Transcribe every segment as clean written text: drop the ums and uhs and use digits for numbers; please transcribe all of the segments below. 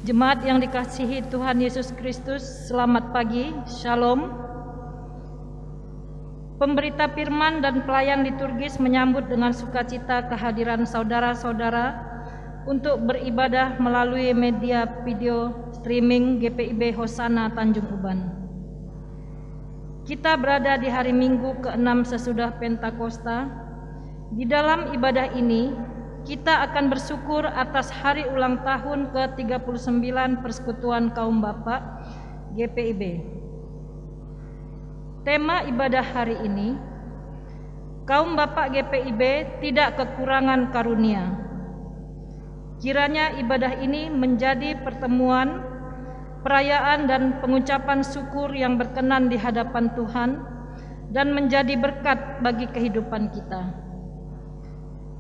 Jemaat yang dikasihi Tuhan Yesus Kristus, selamat pagi, Shalom. Pemberita firman dan pelayan liturgis menyambut dengan sukacita kehadiran saudara-saudara untuk beribadah melalui media video streaming GPIB Hosana Tanjung Uban. Kita berada di hari Minggu ke-6 sesudah Pentakosta. Di dalam ibadah ini, kita akan bersyukur atas hari ulang tahun ke-39 Persekutuan Kaum Bapak GPIB. Tema ibadah hari ini, Kaum Bapak GPIB tidak kekurangan karunia. Kiranya ibadah ini menjadi pertemuan, perayaan dan pengucapan syukur yang berkenan di hadapan Tuhan dan menjadi berkat bagi kehidupan kita.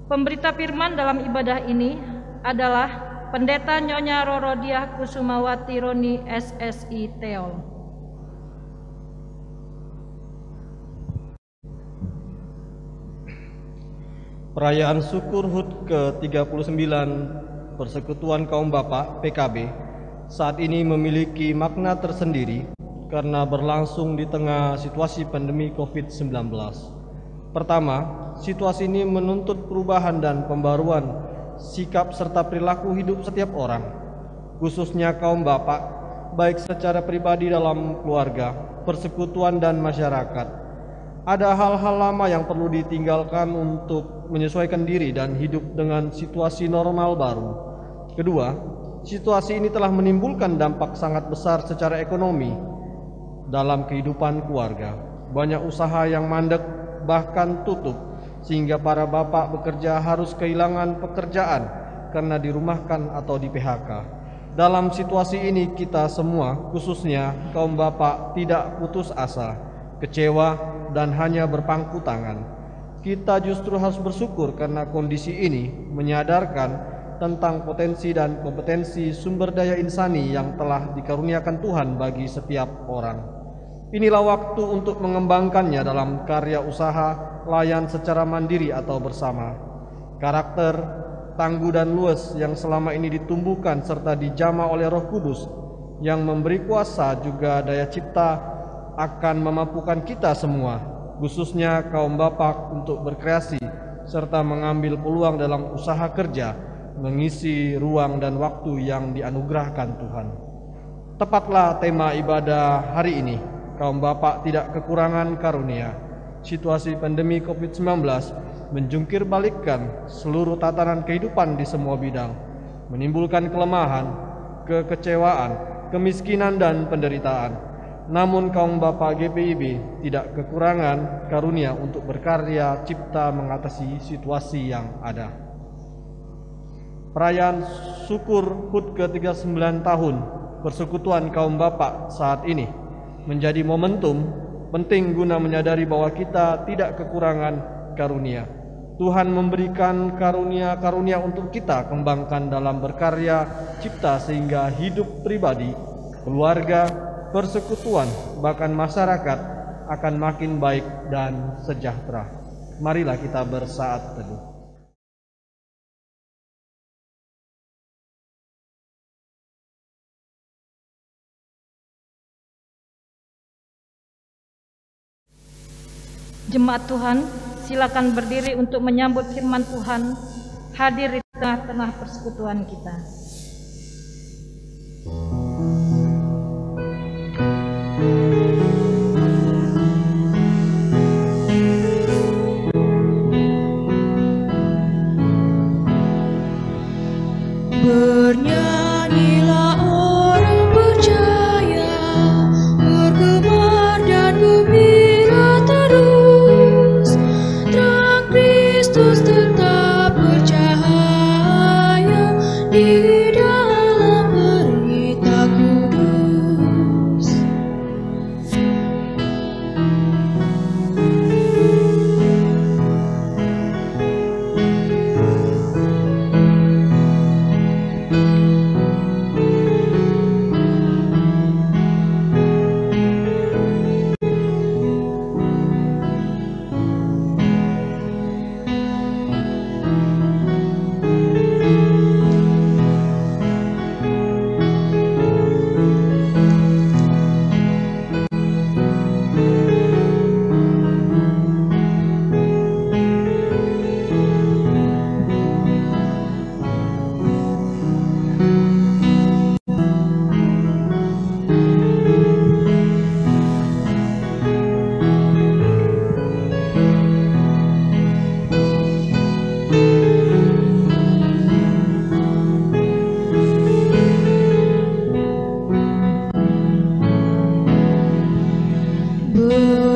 Pemberita firman dalam ibadah ini adalah Pendeta Nyonya Rorodiah Kusumawati Roni SSI Teol. Perayaan syukur HUT ke-39 Persekutuan Kaum Bapak PKB saat ini memiliki makna tersendiri karena berlangsung di tengah situasi pandemi COVID-19. Pertama, situasi ini menuntut perubahan dan pembaruan sikap serta perilaku hidup setiap orang, khususnya kaum bapak, baik secara pribadi dalam keluarga, persekutuan dan masyarakat. Ada hal-hal lama yang perlu ditinggalkan untuk menyesuaikan diri dan hidup dengan situasi normal baru. Kedua, situasi ini telah menimbulkan dampak sangat besar secara ekonomi dalam kehidupan keluarga. Banyak usaha yang mandek bahkan tutup, sehingga para bapak bekerja harus kehilangan pekerjaan karena dirumahkan atau di PHK. Dalam situasi ini kita semua, khususnya kaum bapak, tidak putus asa, kecewa dan hanya berpangku tangan. Kita justru harus bersyukur karena kondisi ini menyadarkan tentang potensi dan kompetensi sumber daya insani yang telah dikaruniakan Tuhan bagi setiap orang. Inilah waktu untuk mengembangkannya dalam karya usaha layan secara mandiri atau bersama. Karakter, tangguh dan luas yang selama ini ditumbuhkan serta dijamah oleh Roh Kudus yang memberi kuasa juga daya cipta akan memampukan kita semua, khususnya kaum bapak, untuk berkreasi serta mengambil peluang dalam usaha kerja, mengisi ruang dan waktu yang dianugerahkan Tuhan. Tepatlah tema ibadah hari ini. Kaum bapak tidak kekurangan karunia. Situasi pandemi COVID-19 menjungkir balikkan seluruh tatanan kehidupan di semua bidang, menimbulkan kelemahan, kekecewaan, kemiskinan dan penderitaan. Namun kaum bapak GPIB tidak kekurangan karunia untuk berkarya cipta mengatasi situasi yang ada. Perayaan syukur HUT ke-39 tahun Persekutuan Kaum Bapak saat ini menjadi momentum penting guna menyadari bahwa kita tidak kekurangan karunia. Tuhan memberikan karunia-karunia untuk kita kembangkan dalam berkarya cipta sehingga hidup pribadi, keluarga, persekutuan, bahkan masyarakat akan makin baik dan sejahtera. Marilah kita bersaat teduh. Jemaat Tuhan, silakan berdiri untuk menyambut firman Tuhan hadir di tengah-tengah persekutuan kita. Bernyanyilah orang percaya, bergemar dan gembira terus. Terang Kristus tetap bercahaya di dalam berita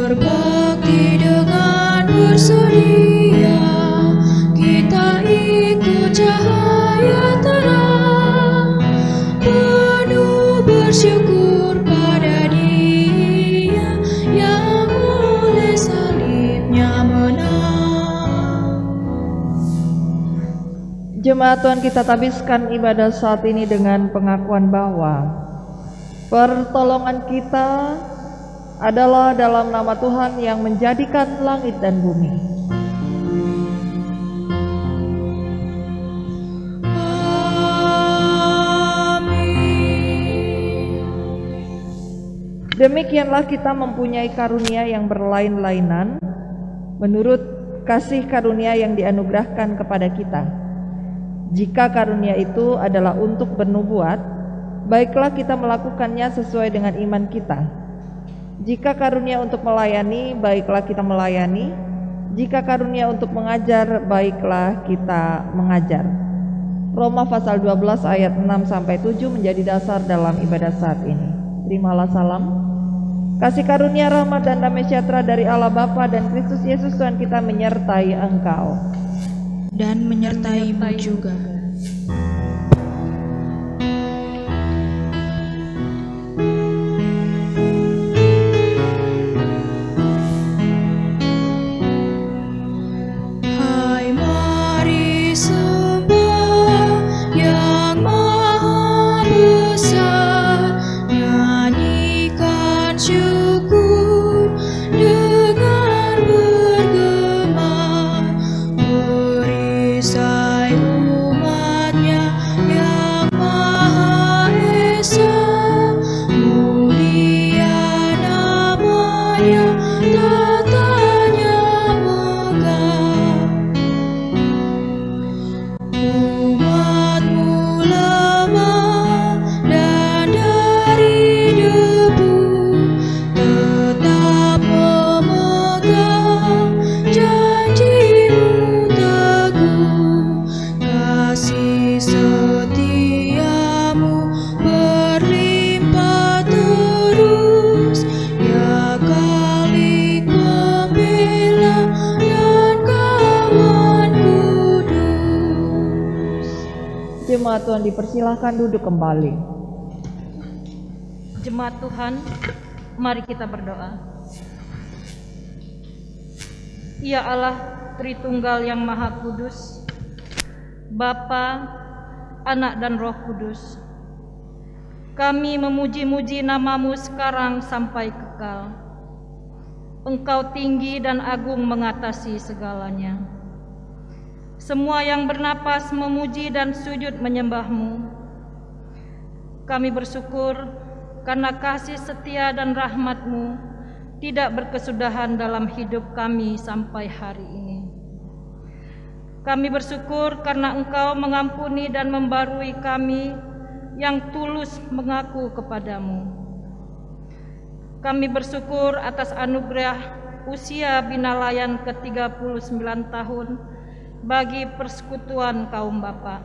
berbakti dengan bersedia, kita ikut cahaya terang, penuh bersyukur pada Dia yang oleh salibnya menang. Jemaat Tuhan, kita habiskan ibadah saat ini dengan pengakuan bahwa pertolongan kita adalah dalam nama Tuhan yang menjadikan langit dan bumi. Amin. Demikianlah kita mempunyai karunia yang berlain-lainan menurut kasih karunia yang dianugerahkan kepada kita. Jika karunia itu adalah untuk bernubuat, baiklah kita melakukannya sesuai dengan iman kita. Jika karunia untuk melayani, baiklah kita melayani. Jika karunia untuk mengajar, baiklah kita mengajar. Roma pasal 12 ayat 6-7 menjadi dasar dalam ibadah saat ini. Terimalah salam. Kasih karunia, rahmat dan damai sejahtera dari Allah Bapa dan Kristus Yesus Tuhan kita menyertai engkau Dan menyertaimu juga. Jemaat Tuhan dipersilahkan duduk kembali. Jemaat Tuhan, mari kita berdoa. Ya Allah Tritunggal yang Maha Kudus, Bapa, Anak dan Roh Kudus, kami memuji-muji nama-Mu sekarang sampai kekal. Engkau tinggi dan agung mengatasi segalanya. Semua yang bernapas memuji dan sujud menyembah-Mu. Kami bersyukur karena kasih setia dan rahmat-Mu tidak berkesudahan dalam hidup kami sampai hari ini. Kami bersyukur karena Engkau mengampuni dan membarui kami yang tulus mengaku kepada-Mu. Kami bersyukur atas anugerah usia binalayan ke-39 tahun bagi persekutuan kaum Bapak.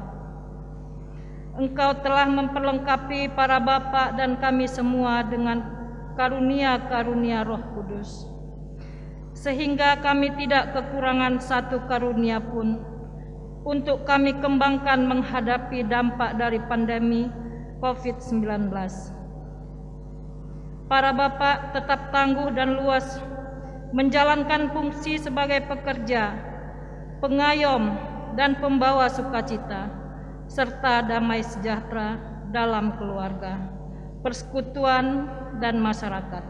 Engkau telah memperlengkapi para Bapak dan kami semua dengan karunia-karunia Roh Kudus, sehingga kami tidak kekurangan satu karunia pun untuk kami kembangkan menghadapi dampak dari pandemi COVID-19. Para Bapak tetap tangguh dan luas menjalankan fungsi sebagai pekerja, pengayom dan pembawa sukacita serta damai sejahtera dalam keluarga, persekutuan dan masyarakat.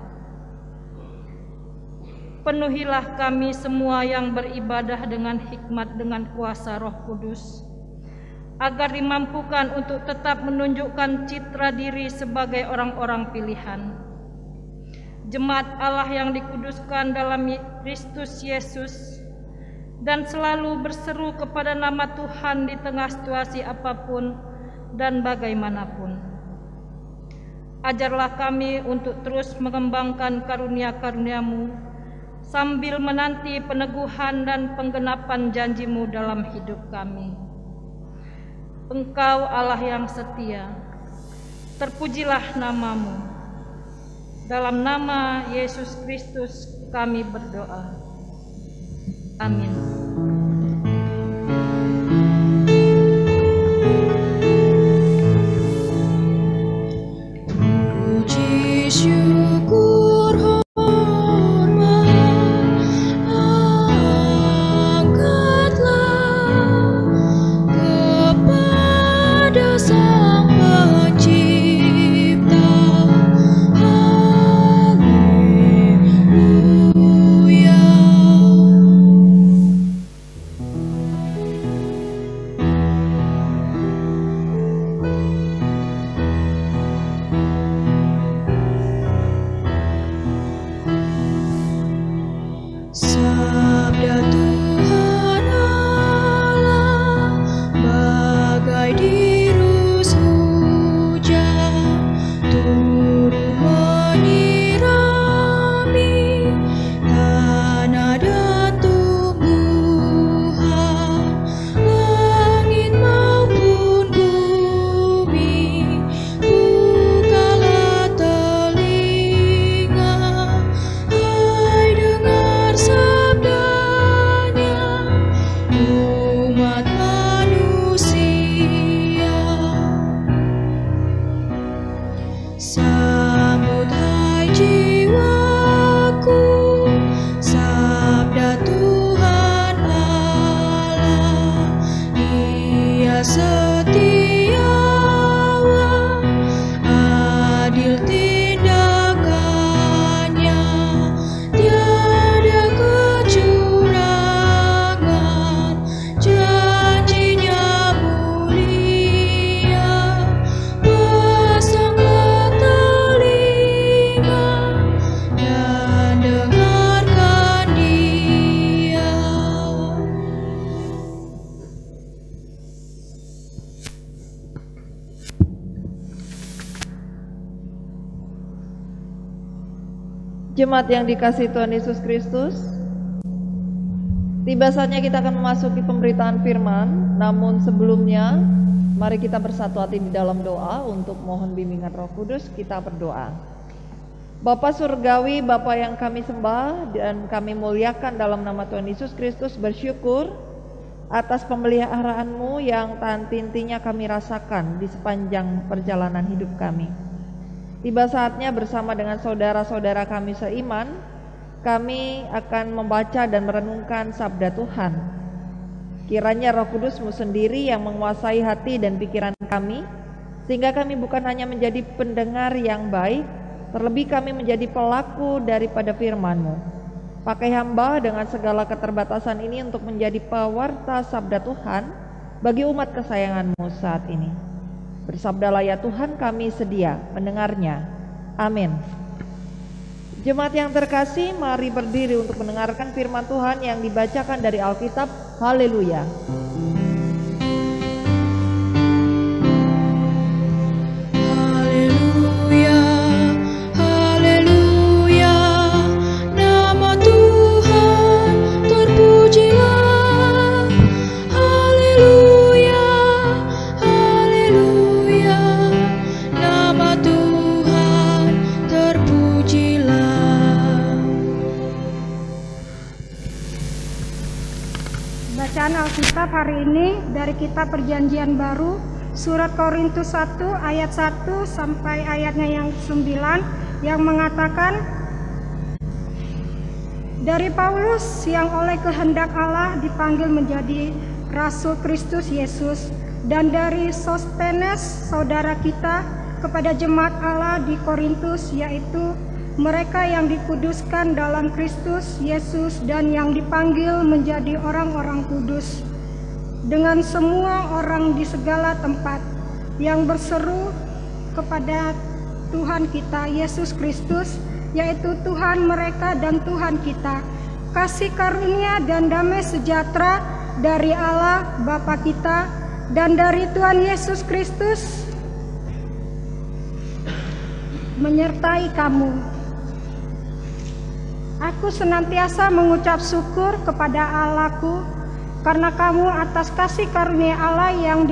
Penuhilah kami semua yang beribadah dengan hikmat dengan kuasa Roh Kudus, agar dimampukan untuk tetap menunjukkan citra diri sebagai orang-orang pilihan. Jemaat Allah yang dikuduskan dalam Kristus Yesus, dan selalu berseru kepada nama Tuhan di tengah situasi apapun dan bagaimanapun. Ajarlah kami untuk terus mengembangkan karunia-karunia-Mu sambil menanti peneguhan dan penggenapan janji-Mu dalam hidup kami. Engkau Allah yang setia, terpujilah nama-Mu, Dalam nama Yesus Kristus kami berdoa. Amin. Puji syukur hormat angkatlah kepada Sang Pencipta. Haleluya. Sabda Tuhan Allah bagai dirus hujan turun menyirami tanah dan tumbuhan, langit maupun bumi. Bukalah telinga, hai dengar sabdanya, umat manusia. Sambut hai jiwaku, sabda Tuhan Allah. Dia setiawan, adil tindakannya, tiada kecurangan, janjinya mulia. Pasanglah telinga dan dengarkan Dia. Jemaat yang dikasihi Tuhan Yesus Kristus, tiba saatnya kita akan memasuki pemberitaan firman. Namun sebelumnya, mari kita bersatu hati di dalam doa untuk mohon bimbingan Roh Kudus. Kita berdoa. Bapa Surgawi, Bapa yang kami sembah dan kami muliakan dalam nama Tuhan Yesus Kristus, bersyukur atas pemeliharaan-Mu yang tak henti-hentinya kami rasakan di sepanjang perjalanan hidup kami. Tiba saatnya bersama dengan saudara-saudara kami seiman, kami akan membaca dan merenungkan sabda Tuhan. Kiranya Roh Kudus-Mu sendiri yang menguasai hati dan pikiran kami, sehingga kami bukan hanya menjadi pendengar yang baik, terlebih kami menjadi pelaku daripada firman-Mu. Pakai hamba dengan segala keterbatasan ini untuk menjadi pewarta sabda Tuhan bagi umat kesayangan-Mu saat ini. Bersabdalah ya Tuhan, kami sedia mendengarnya. Amin. Jemaat yang terkasih, mari berdiri untuk mendengarkan firman Tuhan yang dibacakan dari Alkitab. Haleluya. Haleluya, haleluya, nama Tuhan terpujilah. Haleluya, haleluya, nama Tuhan terpujilah. Bacaan Alkitab hari ini dari kitab Perjanjian Baru, surat Korintus 1 ayat 1 sampai ayatnya yang 9 yang mengatakan, dari Paulus yang oleh kehendak Allah dipanggil menjadi Rasul Kristus Yesus, dan dari Sostenes saudara kita kepada jemaat Allah di Korintus, yaitu mereka yang dikuduskan dalam Kristus Yesus dan yang dipanggil menjadi orang-orang kudus, dengan semua orang di segala tempat yang berseru kepada Tuhan kita Yesus Kristus, yaitu Tuhan mereka dan Tuhan kita. Kasih karunia dan damai sejahtera dari Allah Bapa kita dan dari Tuhan Yesus Kristus menyertai kamu. Aku senantiasa mengucap syukur kepada Allahku karena kamu atas kasih karunia Allah yang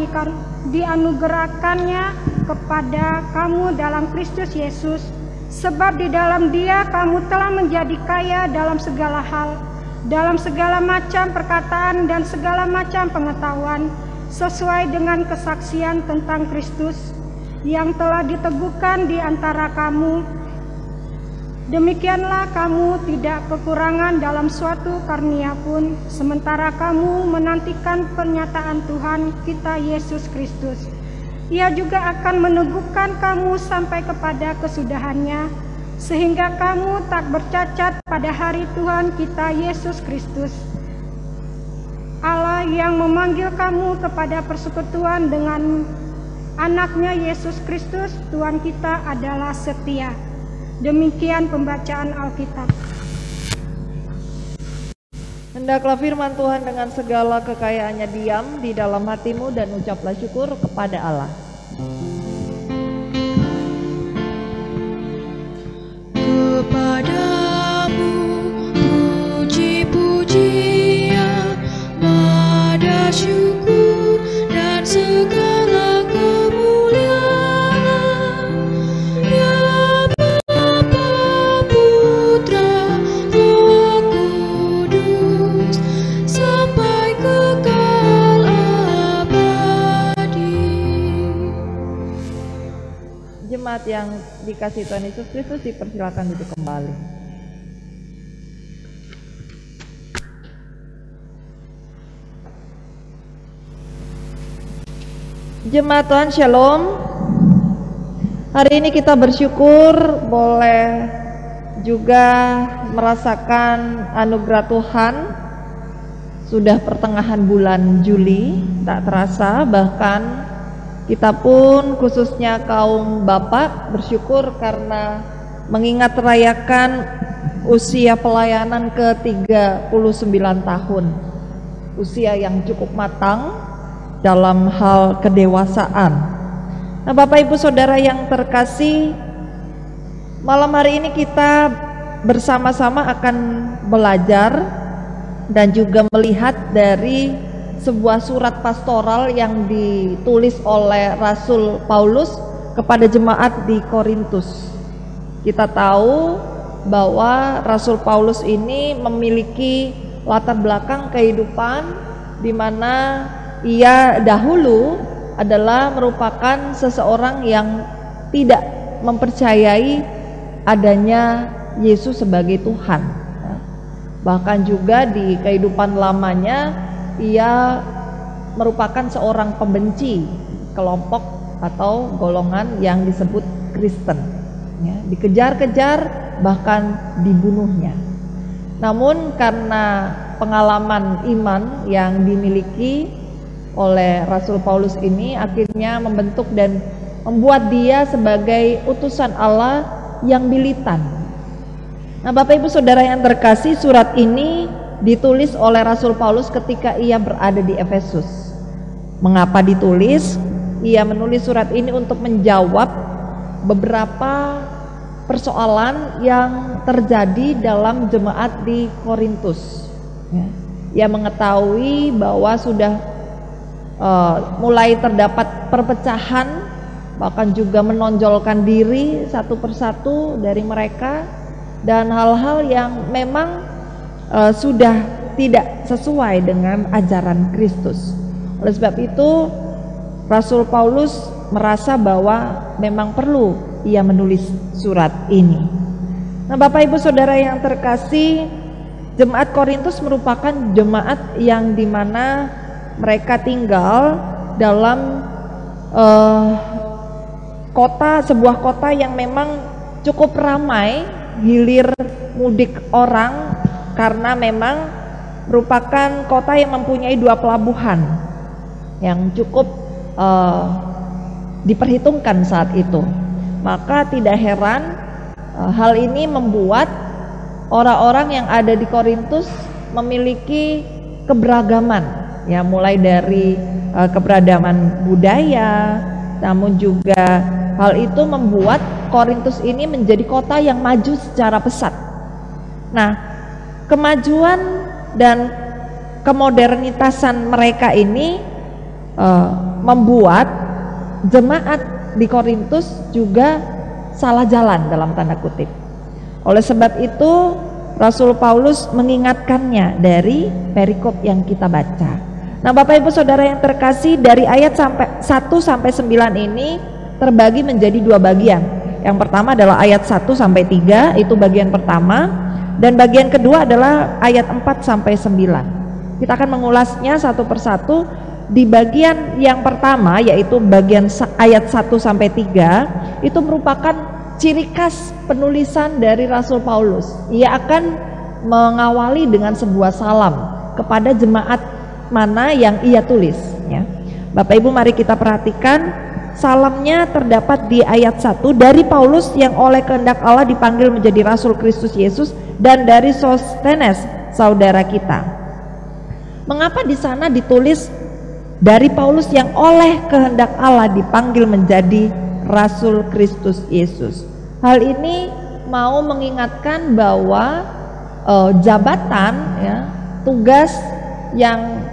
dianugerahkannya kepada kamu dalam Kristus Yesus Sebab di dalam Dia kamu telah menjadi kaya dalam segala hal, dalam segala macam perkataan dan segala macam pengetahuan, sesuai dengan kesaksian tentang Kristus yang telah diteguhkan di antara kamu. Demikianlah kamu tidak kekurangan dalam suatu karunia pun, sementara kamu menantikan pernyataan Tuhan kita Yesus Kristus. Ia juga akan meneguhkan kamu sampai kepada kesudahannya, sehingga kamu tak bercacat pada hari Tuhan kita Yesus Kristus. Allah yang memanggil kamu kepada persekutuan dengan anaknya Yesus Kristus, Tuhan kita adalah setia. Demikian pembacaan Alkitab. Hendaklah firman Tuhan dengan segala kekayaannya diam di dalam hatimu dan ucaplah syukur kepada Allah. Kepadamu puji-pujian, pada syukur dan segala kemuliaan, ya Bapa, Putra, Roh Kudus, sampai kekal abadi. Jemaat yang dikasihi Tuhan Yesus Kristus, dipersilakan duduk kembali. Jemaat Tuhan, Shalom. Hari ini kita bersyukur boleh juga merasakan anugerah Tuhan. Sudah pertengahan bulan Juli, tak terasa, bahkan kita pun khususnya kaum bapak bersyukur karena mengingat rayakan usia pelayanan ke-39 tahun. Usia yang cukup matang dalam hal kedewasaan. Nah, Bapak Ibu Saudara yang terkasih, malam hari ini kita bersama-sama akan belajar dan juga melihat dari sebuah surat pastoral yang ditulis oleh Rasul Paulus kepada jemaat di Korintus. Kita tahu bahwa Rasul Paulus ini memiliki latar belakang kehidupan di mana ia dahulu adalah merupakan seseorang yang tidak mempercayai adanya Yesus sebagai Tuhan. Bahkan juga di kehidupan lamanya ia merupakan seorang pembenci kelompok atau golongan yang disebut Kristen, ya, dikejar-kejar bahkan dibunuhnya. Namun karena pengalaman iman yang dimiliki oleh Rasul Paulus ini akhirnya membentuk dan membuat dia sebagai utusan Allah yang militan. Nah, Bapak Ibu Saudara yang terkasih, surat ini ditulis oleh Rasul Paulus ketika ia berada di Efesus. Mengapa ditulis? Ia menulis surat ini untuk menjawab beberapa persoalan yang terjadi dalam jemaat di Korintus. Ia mengetahui bahwa sudah mulai terdapat perpecahan, bahkan juga menonjolkan diri satu persatu dari mereka, dan hal-hal yang memang sudah tidak sesuai dengan ajaran Kristus. Oleh sebab itu Rasul Paulus merasa bahwa memang perlu ia menulis surat ini. Nah, Bapak Ibu Saudara yang terkasih, jemaat Korintus merupakan jemaat yang dimana mereka tinggal dalam sebuah kota yang memang cukup ramai, hilir mudik orang, karena memang merupakan kota yang mempunyai 2 pelabuhan yang cukup diperhitungkan saat itu. Maka tidak heran hal ini membuat orang-orang yang ada di Korintus memiliki keberagaman, ya, mulai dari keberagaman budaya, namun juga hal itu membuat Korintus ini menjadi kota yang maju secara pesat. Nah, kemajuan dan kemodernitasan mereka ini membuat jemaat di Korintus juga salah jalan dalam tanda kutip. Oleh sebab itu Rasul Paulus mengingatkannya dari perikop yang kita baca. Nah, Bapak Ibu Saudara yang terkasih, dari ayat 1 sampai 9 ini terbagi menjadi dua bagian. Yang pertama adalah ayat 1 sampai 3, itu bagian pertama, dan bagian kedua adalah ayat 4 sampai 9. Kita akan mengulasnya satu persatu. Di bagian yang pertama, yaitu bagian ayat 1 sampai 3, itu merupakan ciri khas penulisan dari Rasul Paulus. Ia akan mengawali dengan sebuah salam kepada jemaat mana yang ia tulis, ya. Bapak Ibu, mari kita perhatikan salamnya terdapat di ayat 1, dari Paulus yang oleh kehendak Allah dipanggil menjadi Rasul Kristus Yesus, dan dari Sostenes saudara kita. Mengapa di sana ditulis dari Paulus yang oleh kehendak Allah dipanggil menjadi Rasul Kristus Yesus? Hal ini mau mengingatkan bahwa jabatan, ya, tugas yang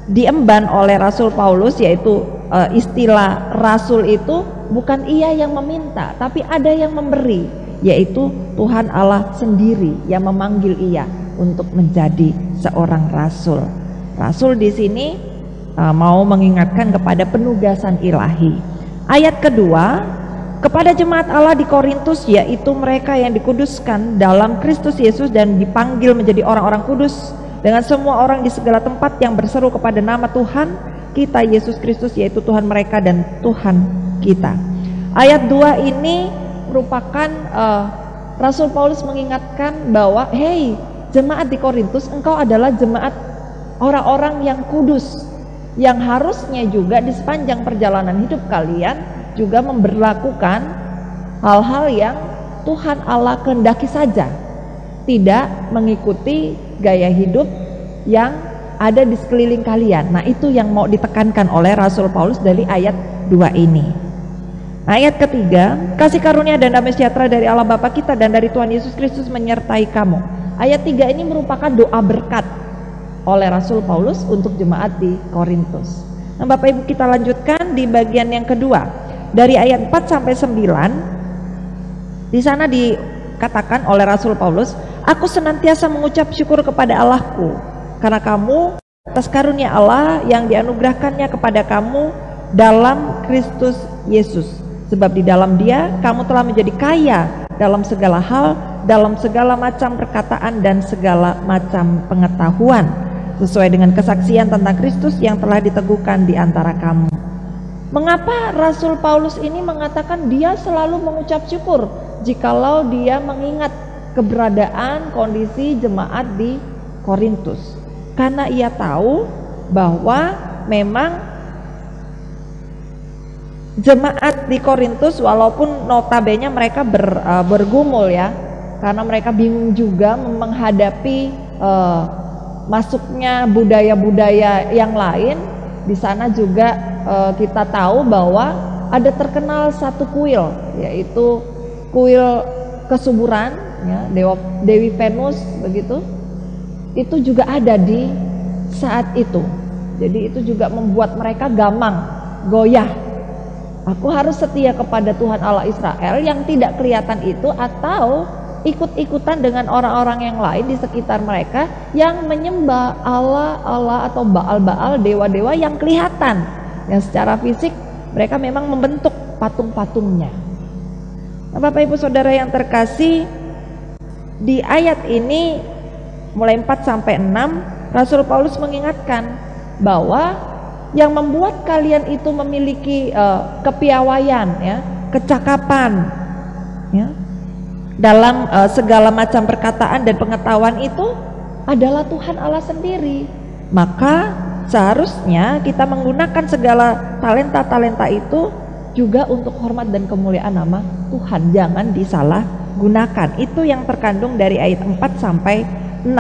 diemban oleh Rasul Paulus, yaitu istilah rasul itu bukan ia yang meminta, tapi ada yang memberi, yaitu Tuhan Allah sendiri yang memanggil ia untuk menjadi seorang rasul. Rasul di sini mau mengingatkan kepada penugasan ilahi. Ayat kedua, kepada jemaat Allah di Korintus, yaitu mereka yang dikuduskan dalam Kristus Yesus dan dipanggil menjadi orang-orang kudus, dengan semua orang di segala tempat yang berseru kepada nama Tuhan kita Yesus Kristus, yaitu Tuhan mereka dan Tuhan kita. Ayat 2 ini merupakan Rasul Paulus mengingatkan bahwa, hei jemaat di Korintus, engkau adalah jemaat orang-orang yang kudus, yang harusnya juga di sepanjang perjalanan hidup kalian juga memberlakukan hal-hal yang Tuhan Allah kehendaki saja, tidak mengikuti gaya hidup yang ada di sekeliling kalian. Nah, itu yang mau ditekankan oleh Rasul Paulus dari ayat 2 ini. Ayat ketiga, kasih karunia dan damai sejahtera dari Allah Bapa kita dan dari Tuhan Yesus Kristus menyertai kamu. Ayat 3 ini merupakan doa berkat oleh Rasul Paulus untuk jemaat di Korintus. Nah, Bapak Ibu, kita lanjutkan di bagian yang kedua. Dari ayat 4 sampai 9, di sana dikatakan oleh Rasul Paulus, aku senantiasa mengucap syukur kepada Allahku karena kamu atas karunia Allah yang dianugerahkannya kepada kamu dalam Kristus Yesus. Sebab di dalam Dia kamu telah menjadi kaya dalam segala hal, dalam segala macam perkataan dan segala macam pengetahuan, sesuai dengan kesaksian tentang Kristus yang telah diteguhkan di antara kamu. Mengapa Rasul Paulus ini mengatakan dia selalu mengucap syukur jikalau dia mengingat keberadaan kondisi jemaat di Korintus? Karena ia tahu bahwa memang jemaat di Korintus, walaupun notabene mereka bergumul, ya, karena mereka bingung juga menghadapi masuknya budaya-budaya yang lain. Di sana juga kita tahu bahwa ada terkenal satu kuil, yaitu kuil kesuburan, ya, Dewi Venus begitu. Itu juga ada di saat itu. Jadi itu juga membuat mereka gamang, goyah. Aku harus setia kepada Tuhan Allah Israel yang tidak kelihatan itu, atau ikut-ikutan dengan orang-orang yang lain di sekitar mereka yang menyembah Allah atau Baal-Baal, dewa-dewa yang kelihatan, yang secara fisik mereka memang membentuk patung-patungnya. Nah, Bapak Ibu Saudara yang terkasih, di ayat ini mulai 4 sampai 6 Rasul Paulus mengingatkan bahwa yang membuat kalian itu memiliki kepiawaian, ya, kecakapan, ya, dalam segala macam perkataan dan pengetahuan itu adalah Tuhan Allah sendiri. Maka seharusnya kita menggunakan segala talenta-talenta itu juga untuk hormat dan kemuliaan nama Tuhan, jangan disalahgunakan. Itu yang terkandung dari ayat 4 sampai 6.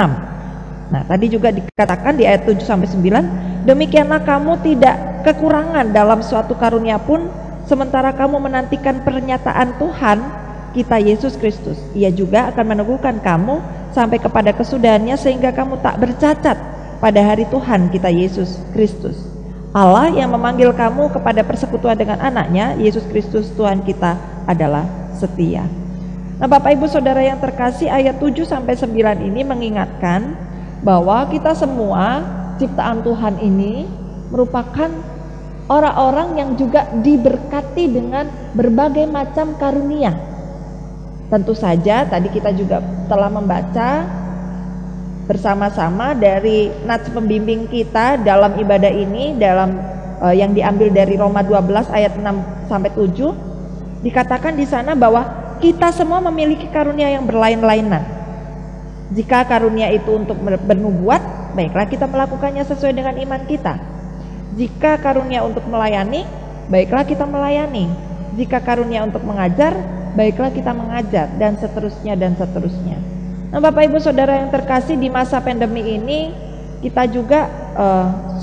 Nah, tadi juga dikatakan di ayat 7 sampai 9, demikianlah kamu tidak kekurangan dalam suatu karunia pun, sementara kamu menantikan pernyataan Tuhan kita Yesus Kristus. Ia juga akan meneguhkan kamu sampai kepada kesudahannya, sehingga kamu tak bercacat pada hari Tuhan kita Yesus Kristus. Allah yang memanggil kamu kepada persekutuan dengan anaknya Yesus Kristus Tuhan kita adalah setia. Nah, Bapak Ibu Saudara yang terkasih, ayat 7 sampai 9 ini mengingatkan bahwa kita semua ciptaan Tuhan ini merupakan orang-orang yang juga diberkati dengan berbagai macam karunia. Tentu saja tadi kita juga telah membaca bersama-sama dari nats pembimbing kita dalam ibadah ini, dalam yang diambil dari Roma 12 ayat 6 sampai 7, dikatakan di sana bahwa kita semua memiliki karunia yang berlain-lainan. Jika karunia itu untuk bernubuat, baiklah kita melakukannya sesuai dengan iman kita. Jika karunia untuk melayani, baiklah kita melayani. Jika karunia untuk mengajar, baiklah kita mengajar, dan seterusnya dan seterusnya. Nah, Bapak Ibu Saudara yang terkasih, di masa pandemi ini kita juga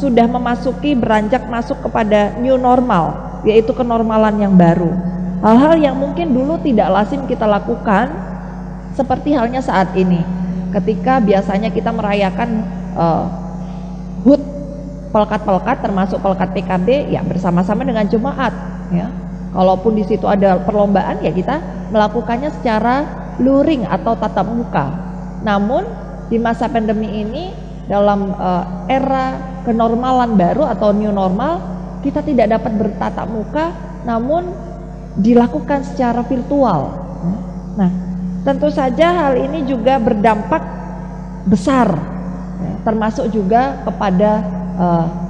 sudah beranjak masuk kepada new normal, yaitu kenormalan yang baru. Hal-hal yang mungkin dulu tidak lazim kita lakukan, seperti halnya saat ini, ketika biasanya kita merayakan HUT pelkat-pelkat, termasuk pelkat PKB, ya bersama-sama dengan jemaat, ya. Kalaupun di situ ada perlombaan, ya kita melakukannya secara luring atau tatap muka. Namun di masa pandemi ini, dalam era kenormalan baru atau new normal, kita tidak dapat bertatap muka, namun dilakukan secara virtual. Nah, tentu saja hal ini juga berdampak besar, termasuk juga kepada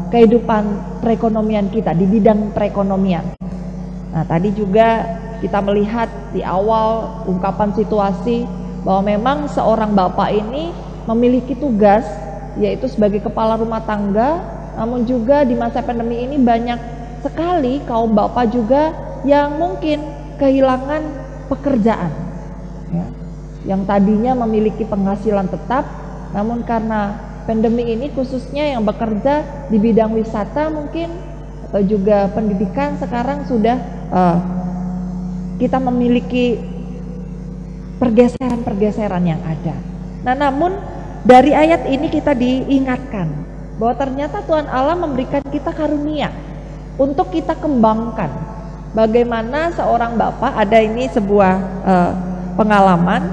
kehidupan perekonomian kita, di bidang perekonomian. Nah, tadi juga kita melihat di awal ungkapan situasi bahwa memang seorang bapak ini memiliki tugas, yaitu sebagai kepala rumah tangga. Namun juga di masa pandemi ini banyak sekali kaum bapak juga yang mungkin kehilangan pekerjaan, ya, yang tadinya memiliki penghasilan tetap, namun karena pandemi ini khususnya yang bekerja di bidang wisata mungkin atau juga pendidikan, sekarang sudah kita memiliki pergeseran-pergeseran yang ada. Nah, namun dari ayat ini kita diingatkan bahwa ternyata Tuhan Allah memberikan kita karunia untuk kita kembangkan. Bagaimana seorang bapak, ada ini sebuah pengalaman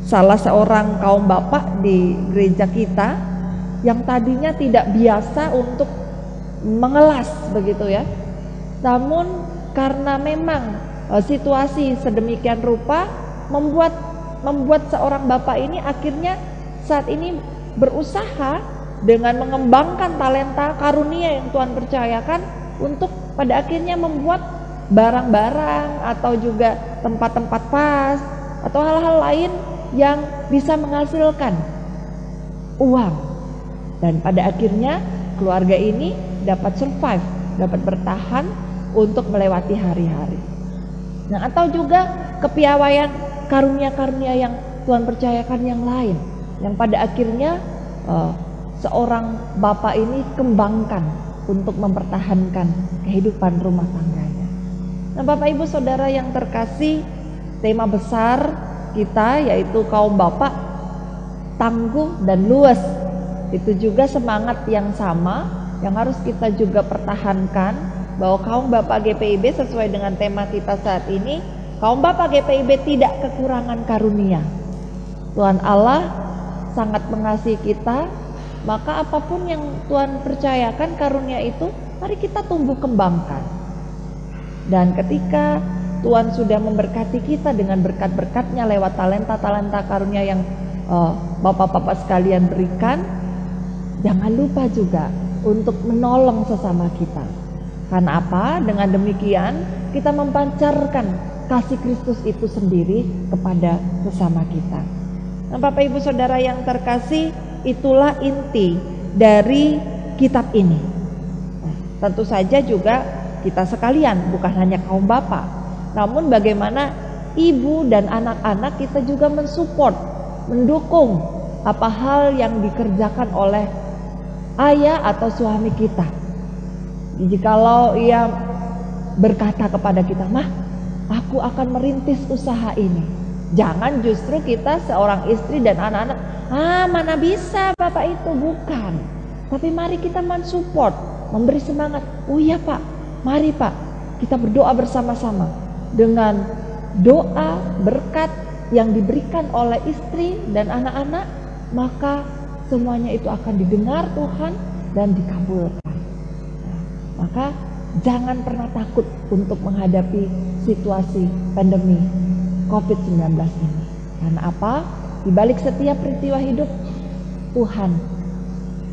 salah seorang kaum bapak di gereja kita yang tadinya tidak biasa untuk mengelas begitu ya. Namun karena memang situasi sedemikian rupa membuat seorang bapak ini akhirnya saat ini berusaha dengan mengembangkan talenta karunia yang Tuhan percayakan untuk pada akhirnya membuat barang-barang atau juga tempat-tempat pas atau hal-hal lain yang bisa menghasilkan uang, dan pada akhirnya keluarga ini dapat survive, dapat bertahan untuk melewati hari-hari. Nah, atau juga kepiawaian karunia-karunia yang Tuhan percayakan yang lain, yang pada akhirnya seorang bapak ini kembangkan untuk mempertahankan kehidupan rumah tangganya. Nah, Bapak Ibu Saudara yang terkasih, tema besar kita yaitu kaum bapak tangguh dan luas. Itu juga semangat yang sama yang harus kita juga pertahankan, bahwa kaum bapak GPIB sesuai dengan tema kita saat ini, kaum bapak GPIB tidak kekurangan karunia. Tuhan Allah sangat mengasihi kita, maka apapun yang Tuhan percayakan karunia itu, mari kita tumbuh kembangkan. Dan ketika Tuhan sudah memberkati kita dengan berkat-berkatnya lewat talenta-talenta karunia yang bapak-bapak sekalian berikan, jangan lupa juga untuk menolong sesama kita. Karena apa? Dengan demikian kita memancarkan kasih Kristus itu sendiri kepada sesama kita. Nah, Bapak Ibu Saudara yang terkasih, itulah inti dari kitab ini. Nah, tentu saja juga kita sekalian, bukan hanya kaum bapak, namun bagaimana ibu dan anak-anak kita juga mensupport, mendukung apa hal yang dikerjakan oleh ayah atau suami kita. Jikalau ia berkata kepada kita, "Mah, aku akan merintis usaha ini." Jangan justru kita seorang istri dan anak-anak, mana bisa bapak itu, bukan. Tapi mari kita mensupport, memberi semangat. Oh iya pak, mari pak, kita berdoa bersama-sama. dengan doa berkat yang diberikan oleh istri dan anak-anak, maka semuanya itu akan didengar Tuhan dan dikabulkan. Nah, maka jangan pernah takut untuk menghadapi situasi pandemi COVID-19 ini. Karena apa? Di balik setiap peristiwa hidup, Tuhan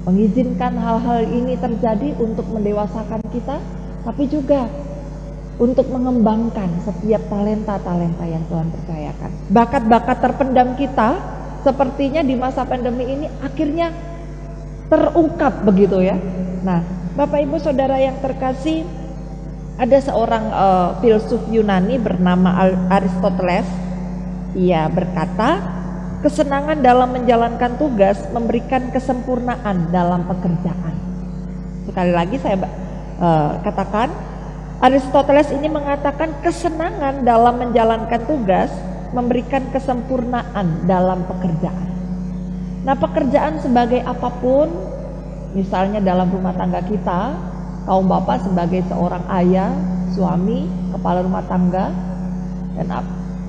mengizinkan hal-hal ini terjadi untuk mendewasakan kita, tapi juga untuk mengembangkan setiap talenta-talenta yang Tuhan percayakan. Bakat-bakat terpendam kita sepertinya di masa pandemi ini akhirnya terungkap begitu ya. Nah, Bapak Ibu Saudara yang terkasih, ada seorang filsuf Yunani bernama Aristoteles. Ia berkata, kesenangan dalam menjalankan tugas memberikan kesempurnaan dalam pekerjaan. Sekali lagi saya katakan, Aristoteles ini mengatakan kesenangan dalam menjalankan tugas memberikan kesempurnaan dalam pekerjaan. Nah, pekerjaan sebagai apapun, misalnya dalam rumah tangga kita, kaum bapak sebagai seorang ayah, suami, kepala rumah tangga, dan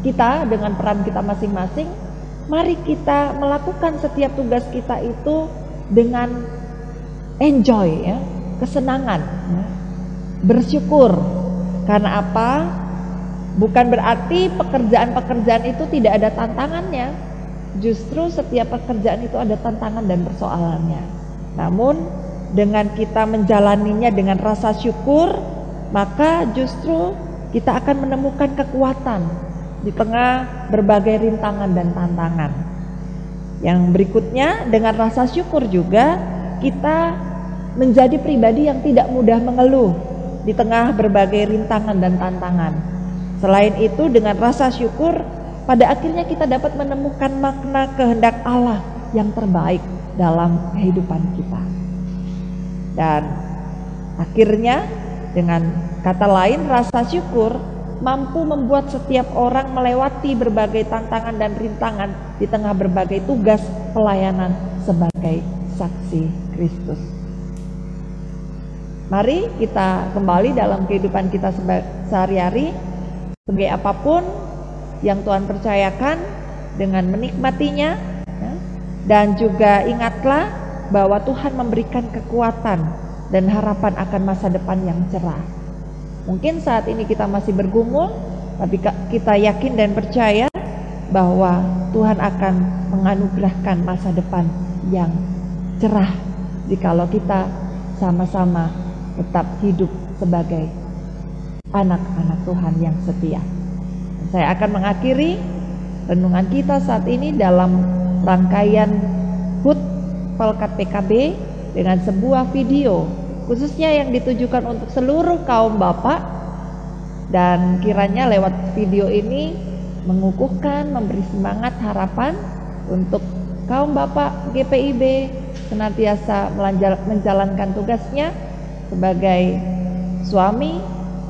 kita dengan peran kita masing-masing, mari kita melakukan setiap tugas kita itu dengan enjoy ya, kesenangan ya. Bersyukur. Karena apa? Bukan berarti pekerjaan-pekerjaan itu tidak ada tantangannya. Justru setiap pekerjaan itu ada tantangan dan persoalannya. Namun dengan kita menjalaninya dengan rasa syukur, maka justru kita akan menemukan kekuatan di tengah berbagai rintangan dan tantangan. Yang berikutnya, dengan rasa syukur juga kita menjadi pribadi yang tidak mudah mengeluh di tengah berbagai rintangan dan tantangan. Selain itu, dengan rasa syukur, pada akhirnya kita dapat menemukan makna kehendak Allah yang terbaik dalam kehidupan kita. Dan akhirnya, dengan kata lain, rasa syukur mampu membuat setiap orang melewati berbagai tantangan dan rintangan di tengah berbagai tugas pelayanan sebagai saksi Kristus. Mari kita kembali dalam kehidupan kita sehari-hari, sebagai apapun yang Tuhan percayakan, dengan menikmatinya, ya, dan juga ingatlah bahwa Tuhan memberikan kekuatan dan harapan akan masa depan yang cerah. Mungkin saat ini kita masih bergumul, tapi kita yakin dan percaya bahwa Tuhan akan menganugerahkan masa depan yang cerah jikalau kita sama-sama tetap hidup sebagai anak-anak Tuhan yang setia. Saya akan mengakhiri renungan kita saat ini dalam rangkaian HUT Pelkat PKB dengan sebuah video khususnya yang ditujukan untuk seluruh kaum bapak, dan kiranya lewat video ini mengukuhkan, memberi semangat, harapan untuk kaum bapak GPIB senantiasa menjalankan tugasnya sebagai suami,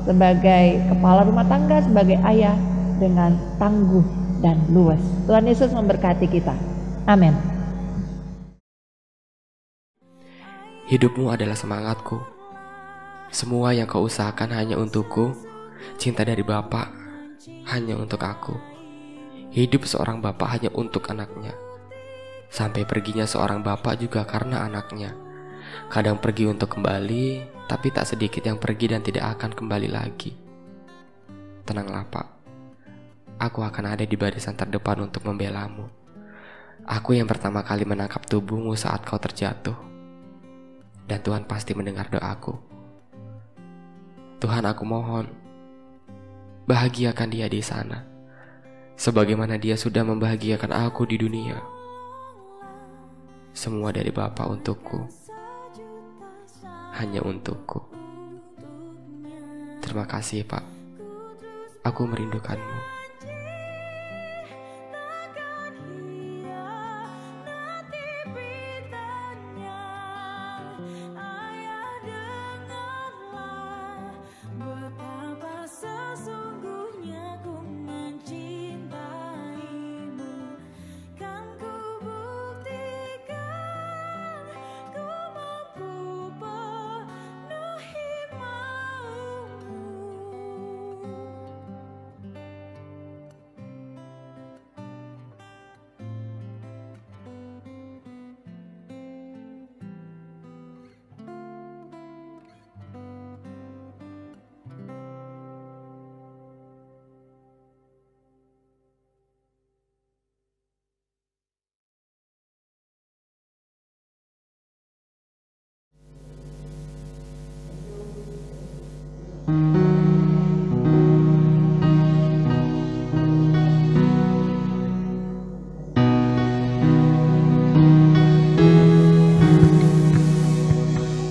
sebagai kepala rumah tangga, sebagai ayah dengan tangguh dan luas. Tuhan Yesus memberkati kita. Amin. Hidupmu adalah semangatku. Semua yang kau usahakan hanya untukku. Cinta dari Bapa hanya untuk aku. Hidup seorang bapak hanya untuk anaknya. Sampai perginya seorang bapak juga karena anaknya. Kadang pergi untuk kembali, tapi tak sedikit yang pergi dan tidak akan kembali lagi. Tenanglah Pak, aku akan ada di barisan terdepan untuk membelamu. Aku yang pertama kali menangkap tubuhmu saat kau terjatuh. Dan Tuhan pasti mendengar doaku. Tuhan, aku mohon, bahagiakan dia di sana, sebagaimana dia sudah membahagiakan aku di dunia. Semua dari Bapa untukku, hanya untukku. Terima kasih Pak, aku merindukanmu.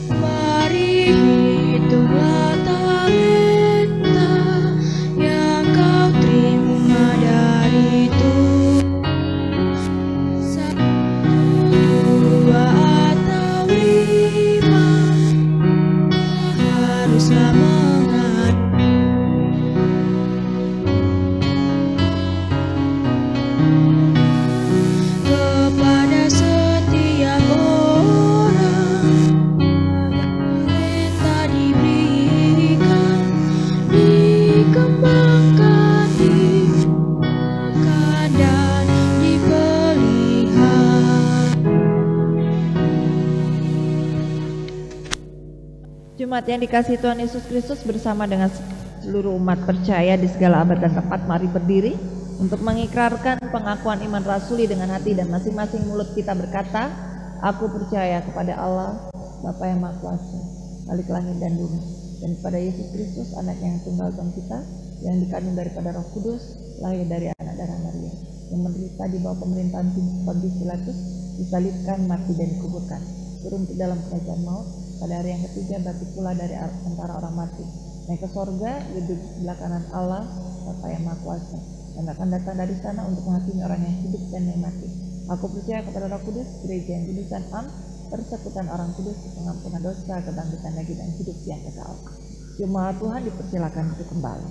Mari hitunglah talenta yang kau terima dari Tuhan. Satu, dua, atau lima, haruslah mengadu kepada setiap orang. Talenta diberikan, dikembangkan, dikembangkan dan dipelihara. Jemaat yang dikasihi Tuhan Yesus Kristus, bersama dengan seluruh umat percaya di segala abad dan tempat, mari berdiri untuk mengikrarkan pengakuan iman rasuli dengan hati, dan masing-masing mulut kita berkata, aku percaya kepada Allah Bapa yang Maha Kuasa, Khalik langit dan bumi, dan kepada Yesus Kristus, anaknya yang tunggal Tuhan kita, yang dikandung daripada Roh Kudus, lahir dari anak darah Maria, yang menderita di bawah pemerintahan Pontius Pilatus, disalibkan, mati dan dikuburkan, turun ke dalam kerajaan maut, pada hari yang ketiga bangkit pula dari antara orang mati, naik ke sorga, duduk di sebelah kanan Allah Bapa yang Maha Kuasa, dan akan datang dari sana untuk menghakimi orang yang hidup dan yang mati. Aku percaya kepada Roh Kudus, gereja yang kudus dan am, persekutuan orang kudus, pengampunan dosa, kebangkitan lagi dan hidup yang kekal. Jemaat Tuhan dipersilakan untuk kembali.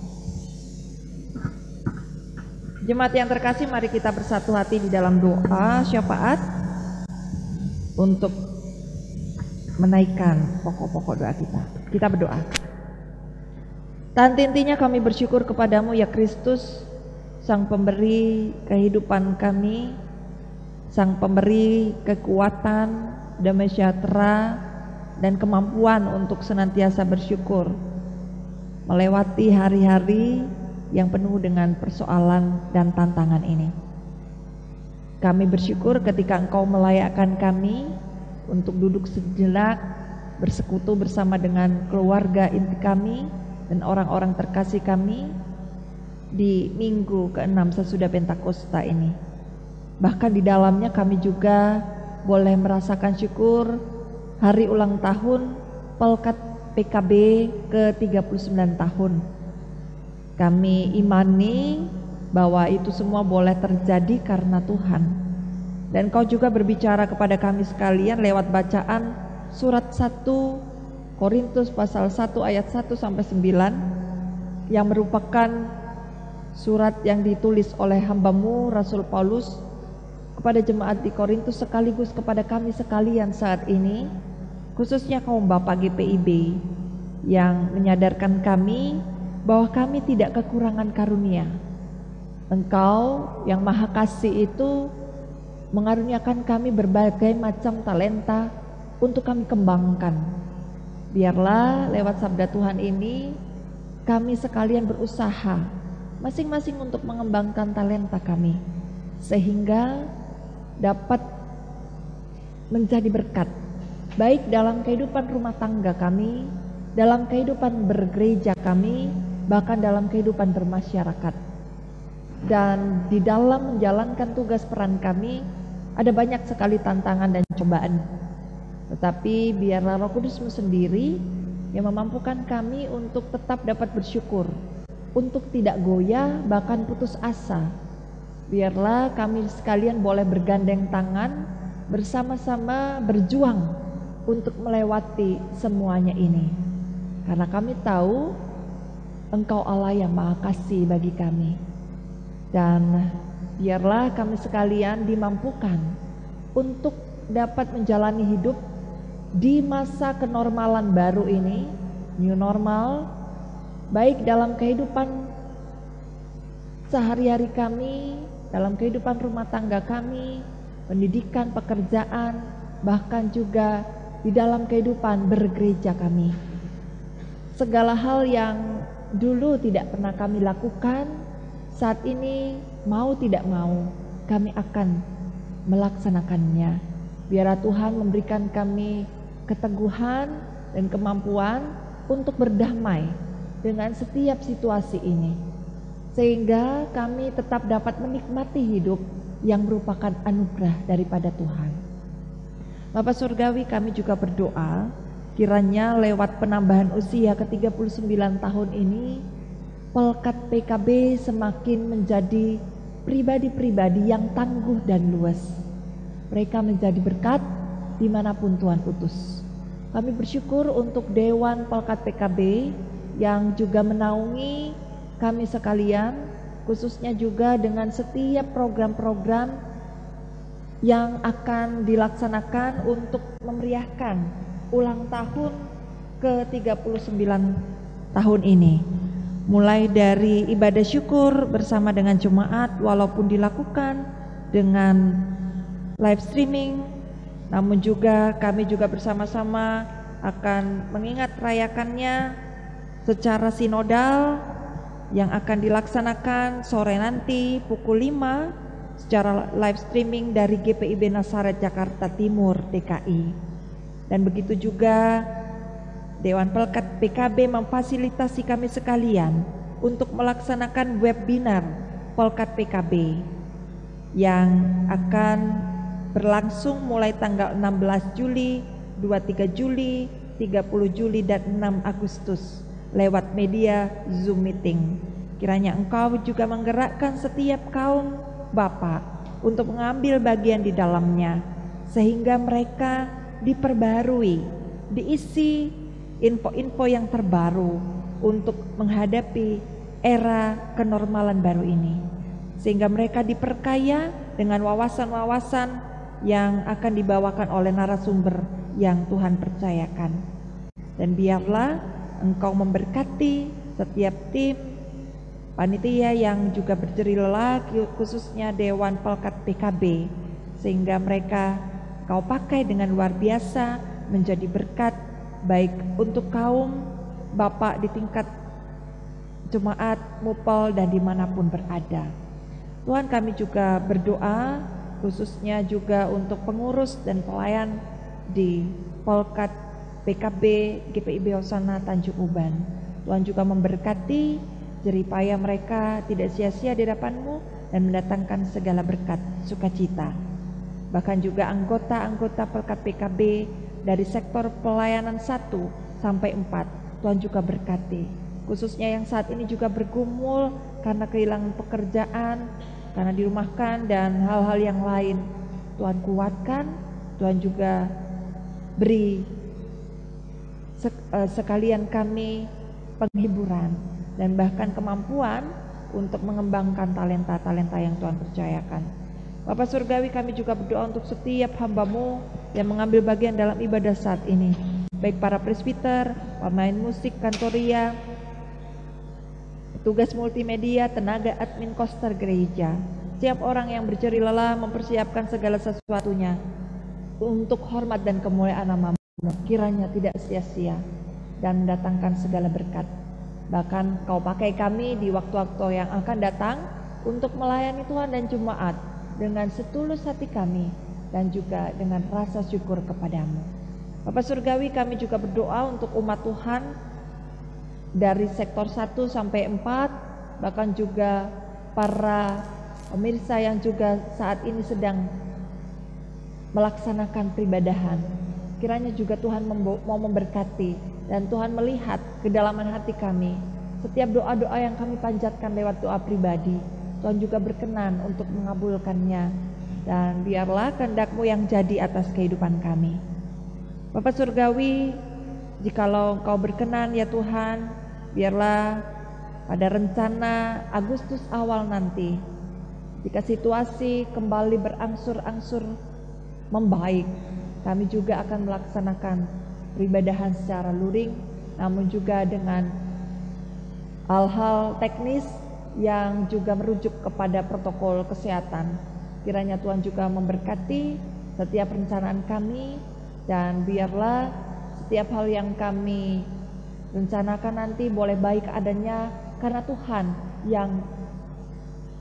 Jemaat yang terkasih, mari kita bersatu hati di dalam doa syafaat untuk menaikkan pokok-pokok doa kita. Kita berdoa. Tanti-intinya kami bersyukur kepadamu ya Kristus, Sang Pemberi kehidupan kami, Sang Pemberi kekuatan, damai sejahtera, dan kemampuan untuk senantiasa bersyukur melewati hari-hari yang penuh dengan persoalan dan tantangan ini. Kami bersyukur ketika Engkau melayakkan kami untuk duduk sejenak bersekutu bersama dengan keluarga inti kami dan orang-orang terkasih kami di minggu ke-6 sesudah Pentakosta ini. Bahkan di dalamnya kami juga boleh merasakan syukur hari ulang tahun Pelkat PKB ke-39 tahun. Kami imani bahwa itu semua boleh terjadi karena Tuhan. Dan Kau juga berbicara kepada kami sekalian lewat bacaan surat 1 Korintus pasal 1 ayat 1 sampai 9, yang merupakan surat yang ditulis oleh hamba-Mu Rasul Paulus kepada jemaat di Korintus sekaligus kepada kami sekalian saat ini, khususnya kaum Bapak GPIB, yang menyadarkan kami bahwa kami tidak kekurangan karunia. Engkau yang Maha Kasih itu mengaruniakan kami berbagai macam talenta untuk kami kembangkan. Biarlah lewat sabda Tuhan ini kami sekalian berusaha masing-masing untuk mengembangkan talenta kami, sehingga dapat menjadi berkat baik dalam kehidupan rumah tangga kami, dalam kehidupan bergereja kami, bahkan dalam kehidupan bermasyarakat. Dan di dalam menjalankan tugas peran kami ada banyak sekali tantangan dan cobaan. Tetapi biarlah Roh Kudus-Mu sendiri yang memampukan kami untuk tetap dapat bersyukur, untuk tidak goyah bahkan putus asa. Biarlah kami sekalian boleh bergandeng tangan, bersama-sama berjuang untuk melewati semuanya ini. Karena kami tahu Engkau Allah yang Maha Kasih bagi kami. Dan biarlah kami sekalian dimampukan untuk dapat menjalani hidup di masa kenormalan baru ini, new normal, baik dalam kehidupan sehari-hari kami, dalam kehidupan rumah tangga kami, pendidikan, pekerjaan, bahkan juga di dalam kehidupan bergereja kami. Segala hal yang dulu tidak pernah kami lakukan, saat ini mau tidak mau kami akan melaksanakannya. Biarlah Tuhan memberikan kami keteguhan dan kemampuan untuk berdamai dengan setiap situasi ini, sehingga kami tetap dapat menikmati hidup yang merupakan anugerah daripada Tuhan. Bapa Surgawi, kami juga berdoa kiranya lewat penambahan usia ke-39 tahun ini, Pelkat PKB semakin menjadi pribadi-pribadi yang tangguh dan luas. Mereka menjadi berkat dimanapun Tuhan utus. Kami bersyukur untuk Dewan Pelkat PKB yang juga menaungi kami sekalian, khususnya juga dengan setiap program-program yang akan dilaksanakan untuk memeriahkan ulang tahun ke-39 tahun ini. Mulai dari ibadah syukur bersama dengan jemaat walaupun dilakukan dengan live streaming, namun juga kami juga bersama-sama akan mengingat rayakannya secara sinodal yang akan dilaksanakan sore nanti pukul 5 secara live streaming dari GPIB Nazaret Jakarta Timur DKI. Dan begitu juga Dewan Pelkat PKB memfasilitasi kami sekalian untuk melaksanakan webinar Pelkat PKB yang akan berlangsung mulai tanggal 16 Juli, 23 Juli, 30 Juli dan 6 Agustus lewat media Zoom meeting. Kiranya Engkau juga menggerakkan setiap kaum Bapa untuk mengambil bagian di dalamnya, sehingga mereka diperbarui, diisi info-info yang terbaru untuk menghadapi era kenormalan baru ini, sehingga mereka diperkaya dengan wawasan-wawasan yang akan dibawakan oleh narasumber yang Tuhan percayakan. Dan biarlah Engkau memberkati setiap tim panitia yang juga berjerih lelah, khususnya Dewan Pelkat PKB, sehingga mereka Kau pakai dengan luar biasa menjadi berkat baik untuk kaum Bapak di tingkat jemaat, mupel dan dimanapun berada. Tuhan, kami juga berdoa khususnya juga untuk pengurus dan pelayan di Pelkat PKB GPIB Hosana Tanjung Uban. Tuhan juga memberkati jeripaya mereka tidak sia-sia di hadapan-Mu dan mendatangkan segala berkat sukacita. Bahkan juga anggota-anggota Pelkat PKB dari sektor pelayanan 1 sampai 4, Tuhan juga berkati. Khususnya yang saat ini juga bergumul karena kehilangan pekerjaan, karena dirumahkan dan hal-hal yang lain. Tuhan kuatkan, Tuhan juga beri sekalian kami penghiburan dan bahkan kemampuan untuk mengembangkan talenta-talenta yang Tuhan percayakan. Bapa Surgawi, kami juga berdoa untuk setiap hamba-Mu yang mengambil bagian dalam ibadah saat ini, baik para presbiter, pemain musik kantoria, petugas multimedia, tenaga admin koster gereja, setiap orang yang berjerih lelah mempersiapkan segala sesuatunya untuk hormat dan kemuliaan nama-Mu, kiranya tidak sia-sia dan mendatangkan segala berkat. Bahkan Kau pakai kami di waktu-waktu yang akan datang untuk melayani Tuhan dan jemaat dengan setulus hati kami dan juga dengan rasa syukur kepadamu. Bapa Surgawi, kami juga berdoa untuk umat Tuhan dari sektor 1 sampai 4, bahkan juga para pemirsa yang juga saat ini sedang melaksanakan peribadahan. Kiranya juga Tuhan mau memberkati dan Tuhan melihat kedalaman hati kami. Setiap doa-doa yang kami panjatkan lewat doa pribadi, Tuhan juga berkenan untuk mengabulkannya, dan biarlah kehendak-Mu yang jadi atas kehidupan kami. Bapak Surgawi, jikalau Engkau berkenan ya Tuhan, biarlah pada rencana Agustus awal nanti, jika situasi kembali berangsur-angsur membaik, kami juga akan melaksanakan peribadahan secara luring, namun juga dengan hal-hal teknis yang juga merujuk kepada protokol kesehatan. Kiranya Tuhan juga memberkati setiap rencanaan kami, dan biarlah setiap hal yang kami rencanakan nanti boleh baik adanya karena Tuhan yang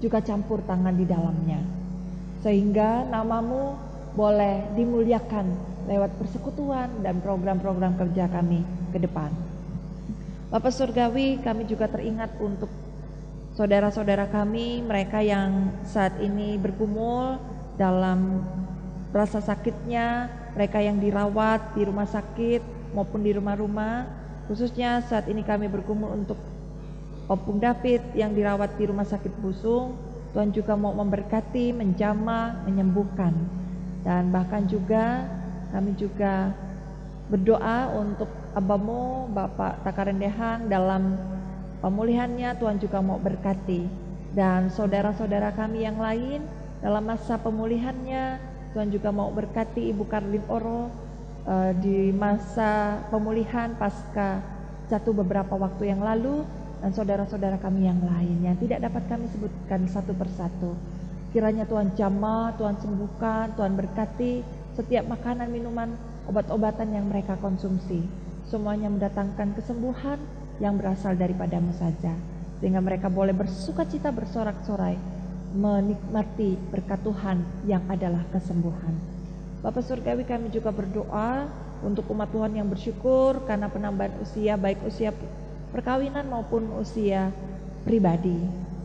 juga campur tangan di dalamnya, sehingga nama-Mu boleh dimuliakan lewat persekutuan dan program-program kerja kami ke depan. Bapa Surgawi, kami juga teringat untuk saudara-saudara kami, mereka yang saat ini bergumul dalam rasa sakitnya, mereka yang dirawat di rumah sakit maupun di rumah-rumah. Khususnya saat ini kami bergumul untuk Opung David yang dirawat di rumah sakit Busung. Tuhan juga mau memberkati, menjamah, menyembuhkan. Dan bahkan juga kami juga berdoa untuk Abamu Bapak Takarendehang dalam pemulihannya. Tuhan juga mau berkati, dan saudara-saudara kami yang lain dalam masa pemulihannya. Tuhan juga mau berkati Ibu Karlin Oro di masa pemulihan pasca jatuh beberapa waktu yang lalu, dan saudara-saudara kami yang lain yang tidak dapat kami sebutkan satu persatu. Kiranya Tuhan jamah, Tuhan sembuhkan, Tuhan berkati setiap makanan, minuman, obat-obatan yang mereka konsumsi. Semuanya mendatangkan kesembuhan yang berasal daripadamu saja, sehingga mereka boleh bersukacita bersorak-sorai menikmati berkat Tuhan yang adalah kesembuhan. Bapa Surgawi, kami juga berdoa untuk umat Tuhan yang bersyukur karena penambahan usia, baik usia perkawinan maupun usia pribadi.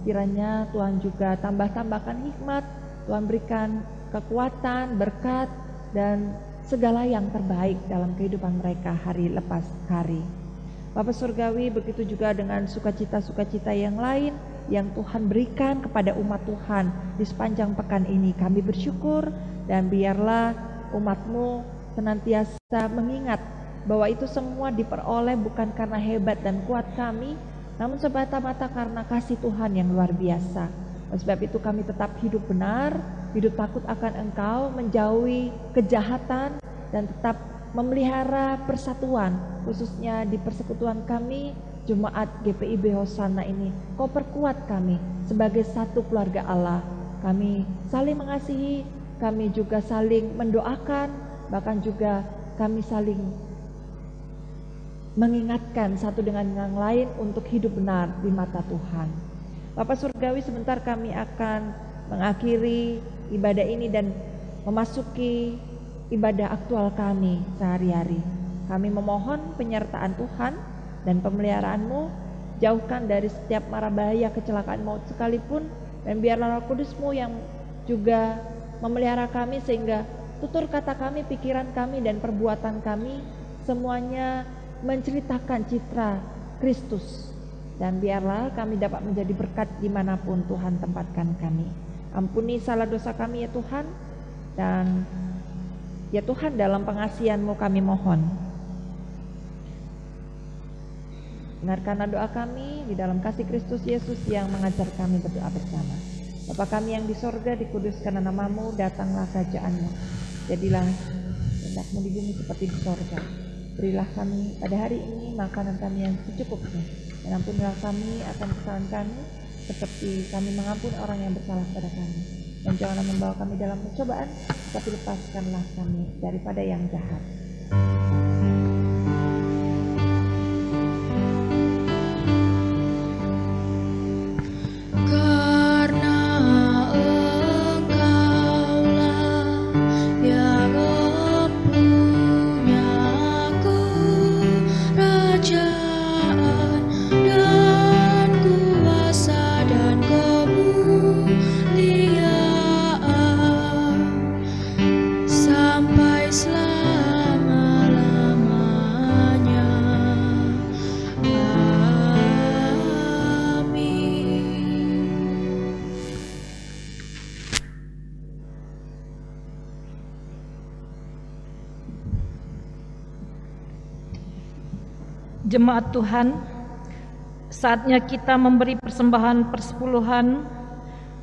Kiranya Tuhan juga tambahkan hikmat, Tuhan berikan kekuatan, berkat, dan segala yang terbaik dalam kehidupan mereka hari lepas hari. Bapa Surgawi, begitu juga dengan sukacita-sukacita yang lain yang Tuhan berikan kepada umat Tuhan di sepanjang pekan ini. Kami bersyukur, dan biarlah umat-Mu senantiasa mengingat bahwa itu semua diperoleh bukan karena hebat dan kuat kami, namun semata-mata karena kasih Tuhan yang luar biasa. Oleh sebab itu kami tetap hidup benar, hidup takut akan Engkau, menjauhi kejahatan, dan tetap memelihara persatuan, khususnya di persekutuan kami, Jemaat GPIB Hosana ini. Kau perkuat kami sebagai satu keluarga Allah. Kami saling mengasihi, kami juga saling mendoakan, bahkan juga kami saling mengingatkan satu dengan yang lain untuk hidup benar di mata Tuhan. Bapak Surgawi, sebentar kami akan mengakhiri ibadah ini dan memasuki ibadah aktual kami sehari-hari. Kami memohon penyertaan Tuhan dan pemeliharaan-Mu, jauhkan dari setiap mara bahaya kecelakaan maut sekalipun, dan biarlah Roh Kudus-Mu yang juga memelihara kami, sehingga tutur kata kami, pikiran kami, dan perbuatan kami semuanya menceritakan citra Kristus, dan biarlah kami dapat menjadi berkat dimanapun Tuhan tempatkan kami. Ampuni salah dosa kami ya Tuhan, dan ya Tuhan, dalam pengasihan-Mu kami mohon, dengarkanlah doa kami di dalam kasih Kristus Yesus yang mengajar kami berdoa bersama. Bapa kami yang di sorga, dikuduskanlah nama-Mu, datanglah kerajaan-Mu, jadilah kehendak-Mu di bumi seperti di sorga. Berilah kami pada hari ini makanan kami yang secukupnya, dan ampunilah kami akan kesalahan kami, seperti kami mengampuni orang yang bersalah kepada kami. Dan janganlah membawa kami dalam pencobaan, tapi lepaskanlah kami daripada yang jahat. Jemaat Tuhan, saatnya kita memberi persembahan persepuluhan,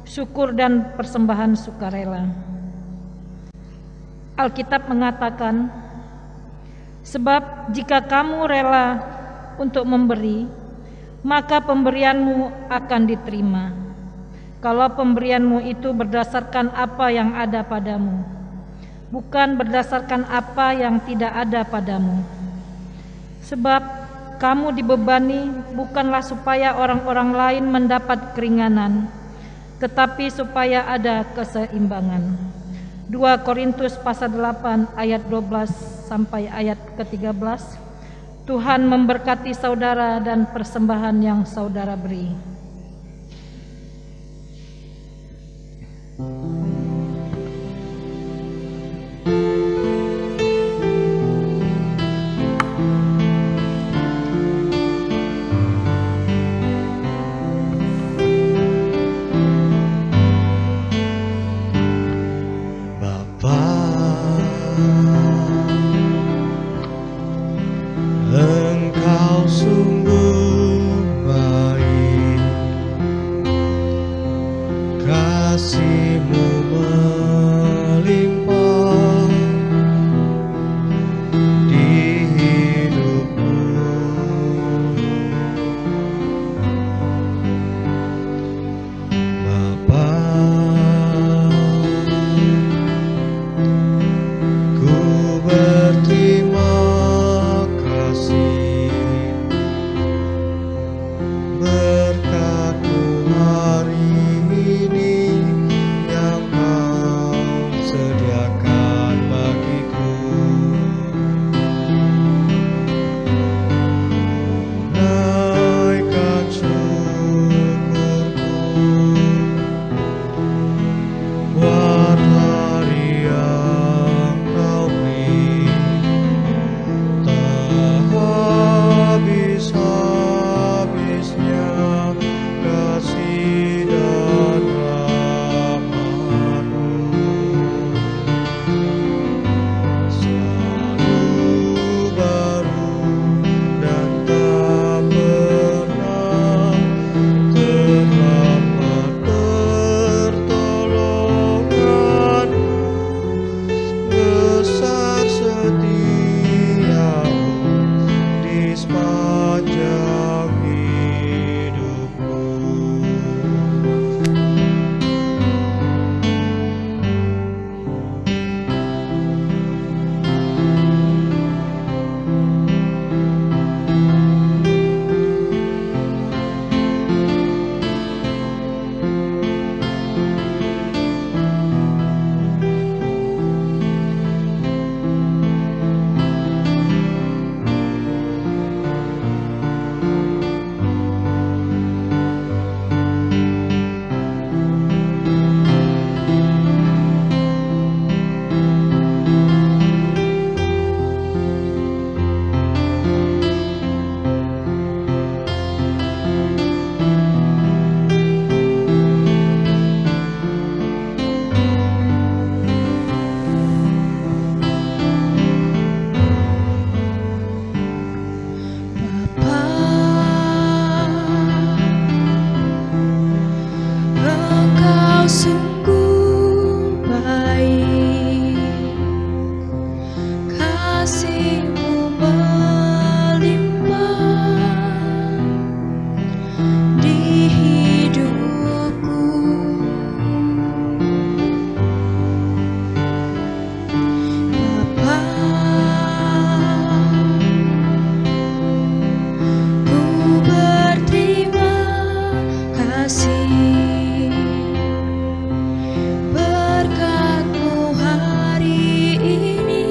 syukur dan persembahan sukarela. Alkitab mengatakan, sebab jika kamu rela untuk memberi, maka pemberianmu akan diterima. Kalau pemberianmu itu berdasarkan apa yang ada padamu, bukan berdasarkan apa yang tidak ada padamu. Sebab kamu dibebani bukanlah supaya orang-orang lain mendapat keringanan, tetapi supaya ada keseimbangan. 2 Korintus pasal 8 ayat 12 sampai ayat ke-13. Tuhan memberkati saudara dan persembahan yang saudara beri. Engkau sungguh baik, kasih-Mu melimpah di hidupku. Bapa, ku berterima berkat-Mu hari ini yang Kau sediakan bagiku. Naikkan syukurku buat hari yang Kau beri, tak habis-habisnya kasih dan rahmat-Mu. Selalu baru dan tak pernah terlambat pertolongan-Mu. Besar setia-Mu di sepanjang hidupku. Engkau sungguh baik, kasih-Mu melimpah di hidupku. Bapa, ku berterima kasih berkat-Mu hari ini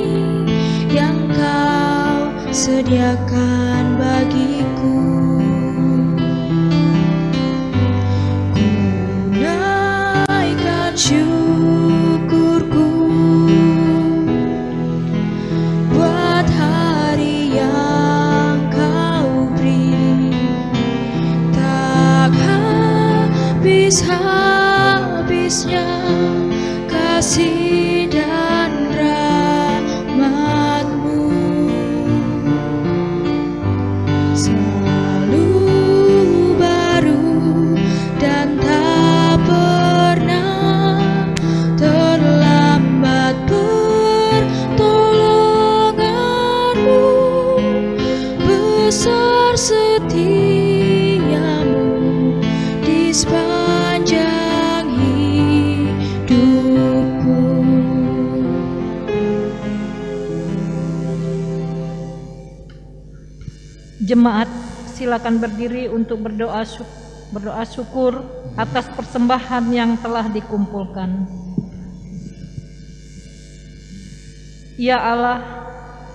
yang Kau sediakan bagiku. Ku naikkan syukurku buat hari yang Kau beri, tak habis-habisnya kasih dan rahmat-Mu. Selalu baru dan tak pernah terlambat pertolongan-Mu. Besar setia-Mu di sepanjang hidupku. Jemaat, silakan berdiri untuk berdoa syukur atas persembahan yang telah dikumpulkan. Ya Allah,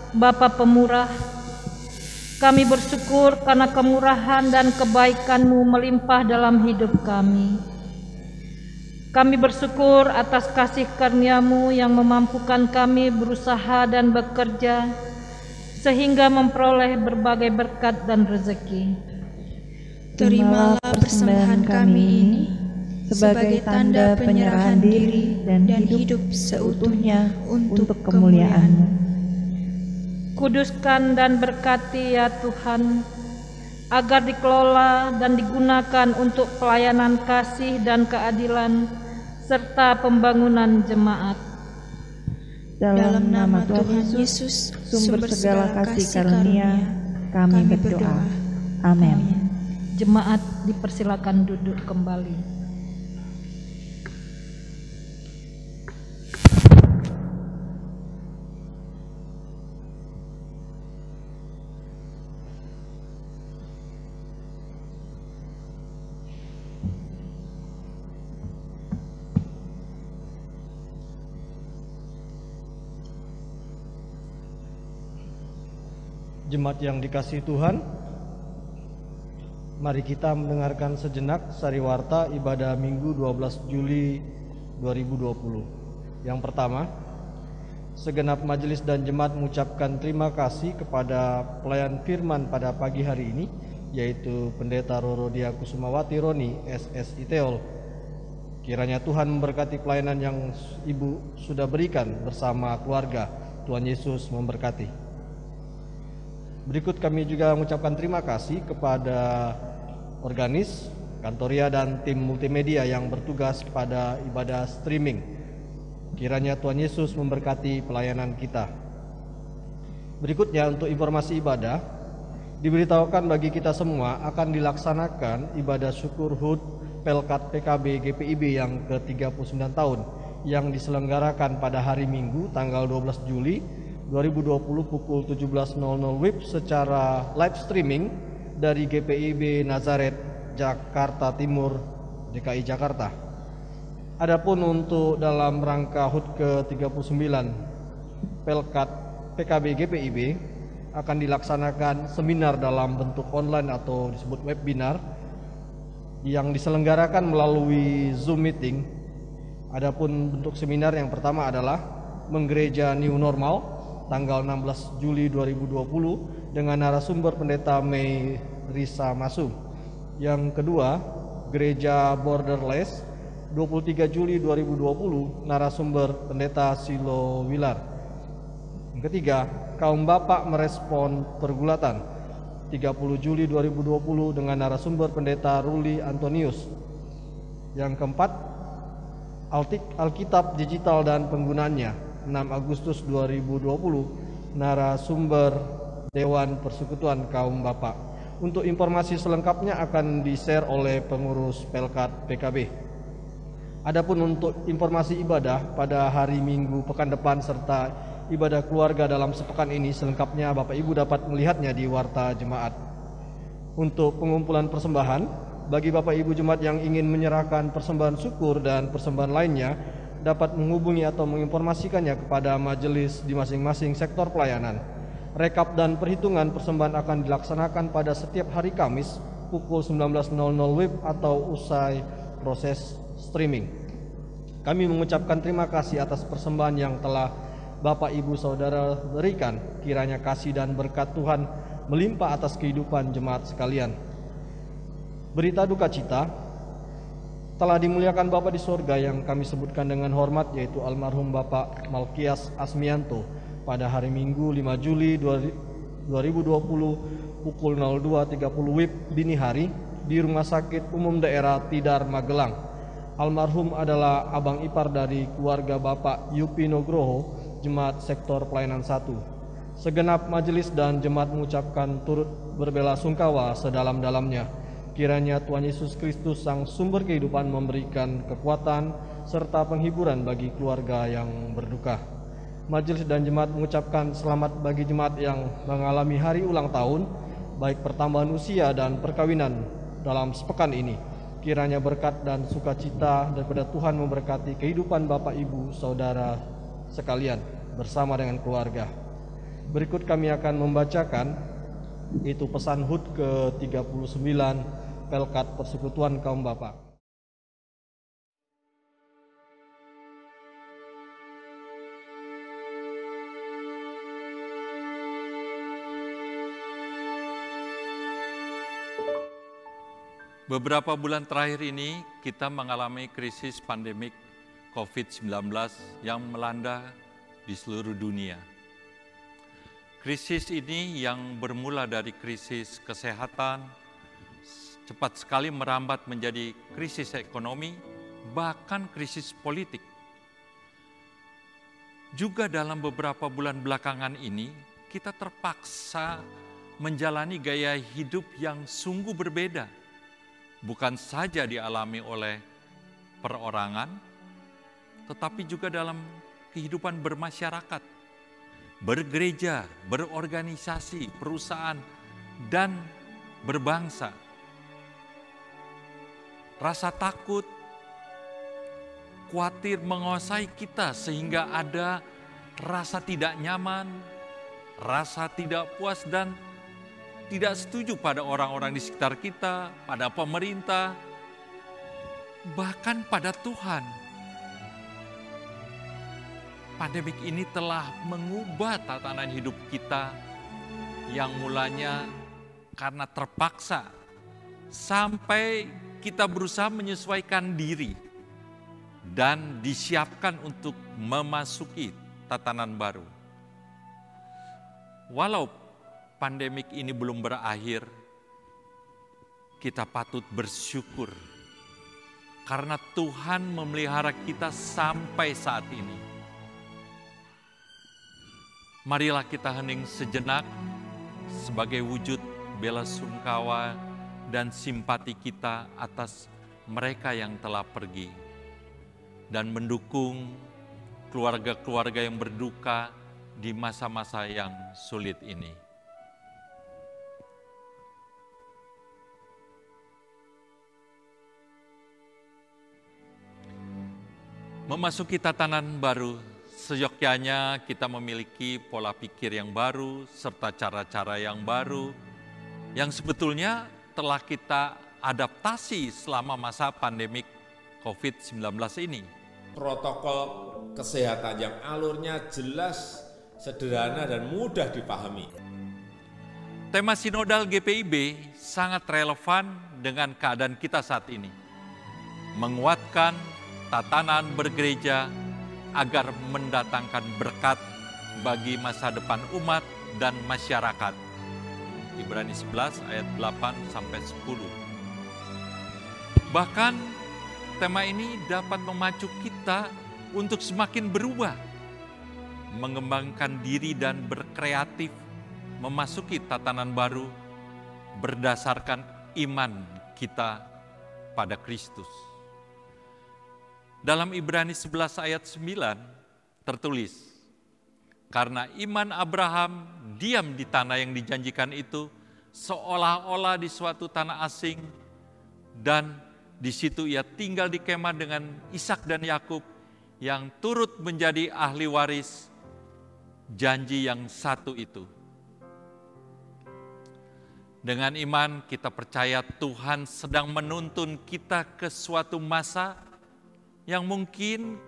Bapa pemurah, Kami bersyukur karena kemurahan dan kebaikan-Mu melimpah dalam hidup kami. Kami bersyukur atas kasih karunia-Mu yang memampukan kami berusaha dan bekerja sehingga memperoleh berbagai berkat dan rezeki. Terimalah persembahan kami ini sebagai tanda penyerahan diri dan hidup seutuhnya untuk kemuliaan-Mu. Kuduskan dan berkati ya Tuhan, agar dikelola dan digunakan untuk pelayanan kasih dan keadilan serta pembangunan jemaat. Dalam nama Tuhan Yesus, sumber segala kasih karunia, kami berdoa. Amin. Jemaat dipersilakan duduk kembali. Jemaat yang dikasihi Tuhan, mari kita mendengarkan sejenak sariwarta ibadah Minggu 12 Juli 2020. Yang pertama, segenap majelis dan jemaat mengucapkan terima kasih kepada pelayan firman pada pagi hari ini, yaitu Pendeta Roro Dia Kusumawati Roni, SSI Teol. Kiranya Tuhan memberkati pelayanan yang Ibu sudah berikan bersama keluarga. Tuhan Yesus memberkati. Berikut kami juga mengucapkan terima kasih kepada organis, kantoria dan tim multimedia yang bertugas pada ibadah streaming. Kiranya Tuhan Yesus memberkati pelayanan kita. Berikutnya untuk informasi ibadah, diberitahukan bagi kita semua akan dilaksanakan ibadah syukur HUT Pelkat PKB GPIB yang ke-39 tahun yang diselenggarakan pada hari Minggu tanggal 12 Juli 2020 pukul 17.00 WIB secara live streaming dari GPIB Nazaret, Jakarta Timur, DKI Jakarta. Adapun untuk dalam rangka HUT ke-39 Pelkat PKB GPIB akan dilaksanakan seminar dalam bentuk online atau disebut webinar yang diselenggarakan melalui Zoom meeting. Adapun bentuk seminar yang pertama adalah Menggereja New Normal tanggal 16 Juli 2020 dengan narasumber Pendeta Mei Risa Masum. Yang kedua, Gereja Borderless 23 Juli 2020 narasumber Pendeta Silo Wilar. Yang ketiga, Kaum Bapak Merespon Pergulatan 30 Juli 2020 dengan narasumber Pendeta Ruli Antonius. Yang keempat, Alkitab Digital dan Penggunaannya 6 Agustus 2020 narasumber Dewan Persekutuan Kaum Bapak. Untuk informasi selengkapnya akan di-share oleh pengurus Pelkat PKB. Adapun untuk informasi ibadah pada hari Minggu pekan depan serta ibadah keluarga dalam sepekan ini selengkapnya Bapak Ibu dapat melihatnya di Warta Jemaat. Untuk pengumpulan persembahan, bagi Bapak Ibu Jemaat yang ingin menyerahkan persembahan syukur dan persembahan lainnya dapat menghubungi atau menginformasikannya kepada majelis di masing-masing sektor pelayanan. Rekap dan perhitungan persembahan akan dilaksanakan pada setiap hari Kamis pukul 19.00 WIB atau usai proses streaming. Kami mengucapkan terima kasih atas persembahan yang telah Bapak Ibu Saudara berikan. Kiranya kasih dan berkat Tuhan melimpah atas kehidupan jemaat sekalian. Berita duka cita, telah dimuliakan Bapa di sorga yang kami sebutkan dengan hormat, yaitu almarhum Bapak Malkias Asmianto pada hari Minggu 5 Juli 2020 pukul 02.30 WIB dini hari di Rumah Sakit Umum Daerah Tidar, Magelang. Almarhum adalah abang ipar dari keluarga Bapak Yupi Nugroho, Jemaat Sektor Pelayanan 1. Segenap majelis dan jemaat mengucapkan turut berbelasungkawa sedalam-dalamnya. Kiranya Tuhan Yesus Kristus Sang Sumber Kehidupan memberikan kekuatan serta penghiburan bagi keluarga yang berduka. Majelis dan jemaat mengucapkan selamat bagi jemaat yang mengalami hari ulang tahun, baik pertambahan usia dan perkawinan dalam sepekan ini. Kiranya berkat dan sukacita daripada Tuhan memberkati kehidupan Bapak Ibu Saudara sekalian bersama dengan keluarga. Berikut kami akan membacakan Itu pesan HUT ke-39 Pelkat Persekutuan Kaum Bapak. Beberapa bulan terakhir ini kita mengalami krisis pandemik COVID-19 yang melanda di seluruh dunia. Krisis ini yang bermula dari krisis kesehatan, cepat sekali merambat menjadi krisis ekonomi, bahkan krisis politik. Juga dalam beberapa bulan belakangan ini, kita terpaksa menjalani gaya hidup yang sungguh berbeda. Bukan saja dialami oleh perorangan, tetapi juga dalam kehidupan bermasyarakat, bergereja, berorganisasi, perusahaan, dan berbangsa. Rasa takut, khawatir menguasai kita sehingga ada rasa tidak nyaman, rasa tidak puas, dan tidak setuju pada orang-orang di sekitar kita, pada pemerintah, bahkan pada Tuhan. Pandemik ini telah mengubah tatanan hidup kita yang mulanya karena terpaksa, sampai kita berusaha menyesuaikan diri dan disiapkan untuk memasuki tatanan baru. Walau pandemik ini belum berakhir, kita patut bersyukur karena Tuhan memelihara kita sampai saat ini. Marilah kita hening sejenak sebagai wujud bela sungkawa dan simpati kita atas mereka yang telah pergi dan mendukung keluarga-keluarga yang berduka di masa-masa yang sulit ini. Memasuki tatanan baru, seyogyanya kita memiliki pola pikir yang baru serta cara-cara yang baru yang sebetulnya telah kita adaptasi selama masa pandemik COVID-19 ini. Protokol kesehatan yang alurnya jelas, sederhana, dan mudah dipahami. Tema sinodal GPIB sangat relevan dengan keadaan kita saat ini. Menguatkan tatanan bergereja agar mendatangkan berkat bagi masa depan umat dan masyarakat. Ibrani 11 ayat 8-10. Bahkan tema ini dapat memacu kita untuk semakin berubah, mengembangkan diri dan berkreatif, memasuki tatanan baru berdasarkan iman kita pada Kristus. Dalam Ibrani 11 ayat 9 tertulis, karena iman Abraham diam di tanah yang dijanjikan itu, seolah-olah di suatu tanah asing, dan di situ ia tinggal di kemah dengan Ishak dan Yakub yang turut menjadi ahli waris janji yang satu itu. Dengan iman kita percaya Tuhan sedang menuntun kita ke suatu masa yang mungkin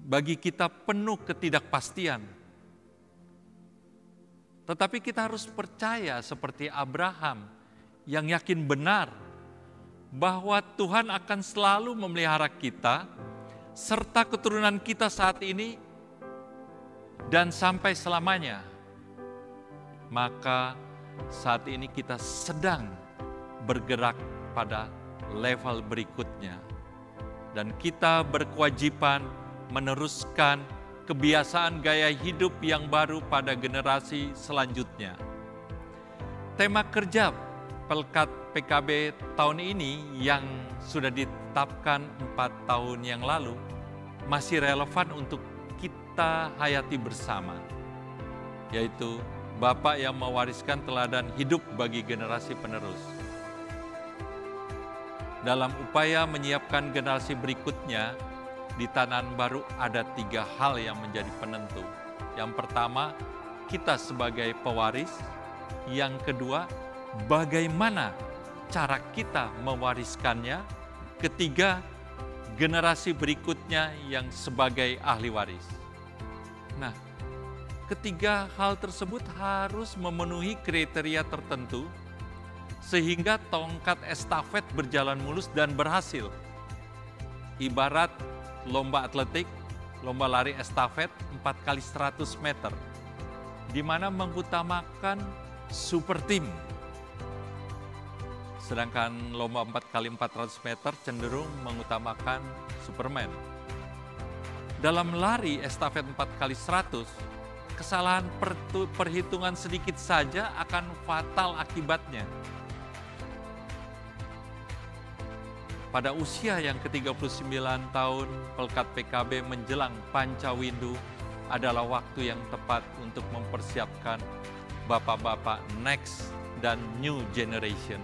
bagi kita penuh ketidakpastian. Tetapi kita harus percaya seperti Abraham yang yakin benar bahwa Tuhan akan selalu memelihara kita serta keturunan kita saat ini dan sampai selamanya. Maka saat ini kita sedang bergerak pada level berikutnya. Dan kita berkewajiban meneruskan kebiasaan gaya hidup yang baru pada generasi selanjutnya. Tema kerja Pelkat PKB tahun ini yang sudah ditetapkan 4 tahun yang lalu masih relevan untuk kita hayati bersama, yaitu Bapak yang mewariskan teladan hidup bagi generasi penerus. Dalam upaya menyiapkan generasi berikutnya, di tatanan baru ada 3 hal yang menjadi penentu. Yang pertama kita sebagai pewaris. Yang kedua, bagaimana cara kita mewariskannya. Ketiga, generasi berikutnya yang sebagai ahli waris. Nah, ketiga hal tersebut harus memenuhi kriteria tertentu sehingga tongkat estafet berjalan mulus dan berhasil. Ibarat lomba atletik, lomba lari estafet 4x100 meter, di mana mengutamakan super team. Sedangkan lomba 4x400 meter cenderung mengutamakan Superman. Dalam lari estafet 4x100, kesalahan perhitungan sedikit saja akan fatal akibatnya. Pada usia yang ke-39 tahun, Pelkat PKB menjelang Pancawindu adalah waktu yang tepat untuk mempersiapkan bapak-bapak next dan new generation.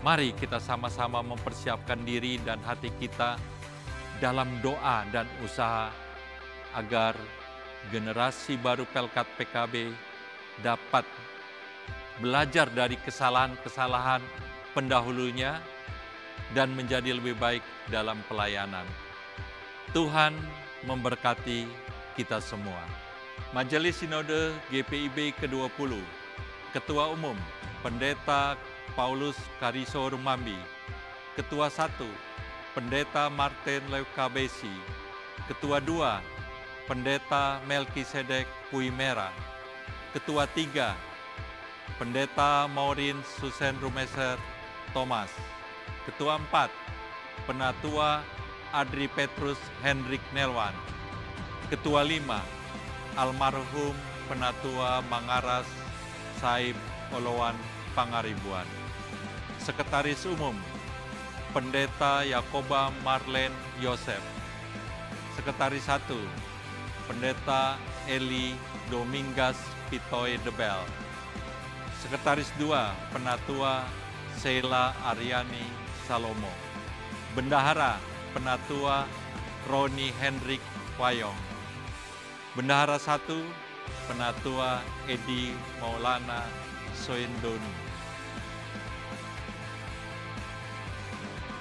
Mari kita sama-sama mempersiapkan diri dan hati kita dalam doa dan usaha agar generasi baru Pelkat PKB dapat belajar dari kesalahan-kesalahan pendahulunya dan menjadi lebih baik dalam pelayanan. Tuhan memberkati kita semua. Majelis Sinode GPIB ke-20, Ketua Umum Pendeta Paulus Kariso Rumambi, Ketua 1, Pendeta Martin Leukabesi, Ketua 2, Pendeta Melkisedek Puimera, Ketua 3, Pendeta Maureen Susan Rumeser Thomas, Ketua 4, Penatua Adri Petrus Hendrik Nelwan, Ketua 5, Almarhum Penatua Mangaras Saib Olowan Pangaribuan, Sekretaris Umum Pendeta Yakoba Marlen Yosef, Sekretaris 1 Pendeta Eli Domingas Pitoy Debel, Sekretaris 2 Penatua Sheila Aryani Salomo, Bendahara Penatua Roni Hendrik Wayong, Bendahara 1 Penatua Edi Maulana Soindonu.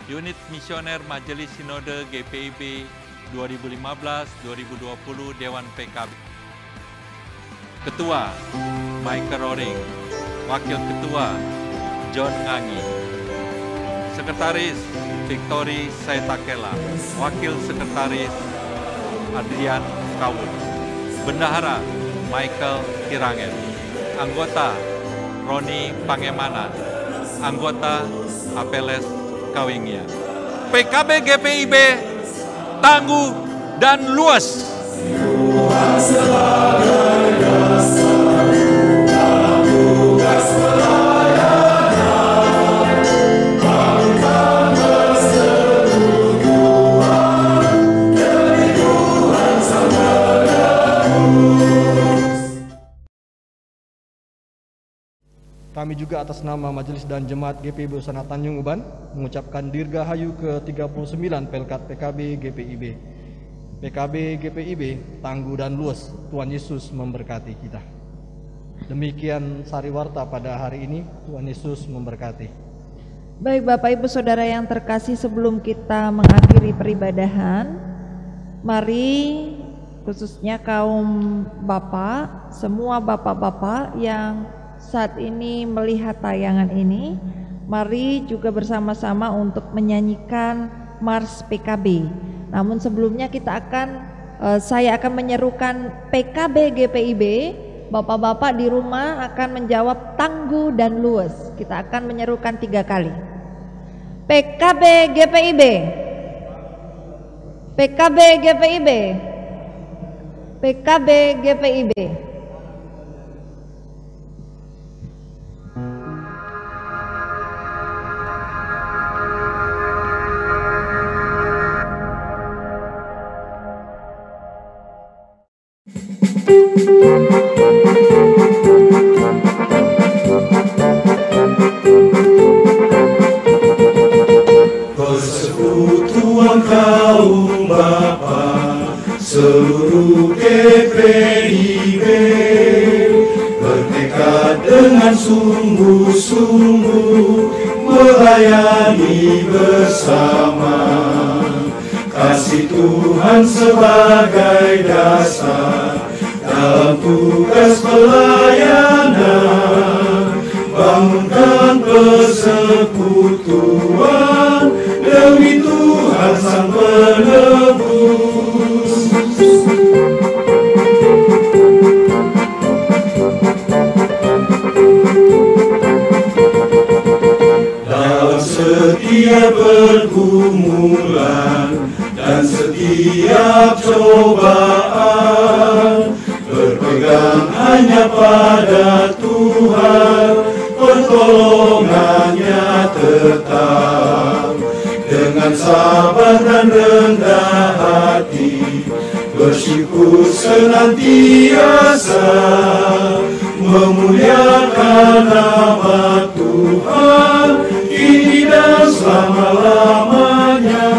Unit Misioner Majelis Sinode GPIB 2015-2020 Dewan PKB. Ketua Michael Roring, Wakil Ketua John Ngangi, Sekretaris Victory Saitakela, Wakil Sekretaris Adrian Kawun, Bendahara Michael Kirangen, Anggota Roni Pangemanan, Anggota Apeles Kawingia. PKB GPIB tangguh dan luas. Kami juga atas nama Majelis dan Jemaat GPIB Usana Tanjung Uban mengucapkan Dirgahayu ke-39 Pelkat PKB GPIB. PKB GPIB tangguh dan luas, Tuhan Yesus memberkati kita. Demikian sariwarta pada hari ini, Tuhan Yesus memberkati. Baik Bapak Ibu Saudara yang terkasih, sebelum kita mengakhiri peribadahan, mari khususnya kaum bapak, semua bapak-bapak yang saat ini melihat tayangan ini, mari juga bersama-sama untuk menyanyikan Mars PKB. Namun sebelumnya saya akan menyerukan PKB GPIB. Bapak-bapak di rumah akan menjawab tangguh dan luas. Kita akan menyerukan 3 kali. PKB GPIB, PKB GPIB, PKB GPIB. Persekutuan kaum bapa seluruh GPIB dengan sungguh-sungguh melayani bersama. Kasih Tuhan sebagai dasar dalam tugas pelayanan. Bangunkan persekutuan demi Tuhan Sang Penebus. Dalam setiap pergumulan dan setiap cobaan, berpegang hanya pada Tuhan, pertolongannya tetap. Dengan sabar dan rendah hati, bersyukur senantiasa, memuliakan nama Tuhan kini dan selama-lamanya.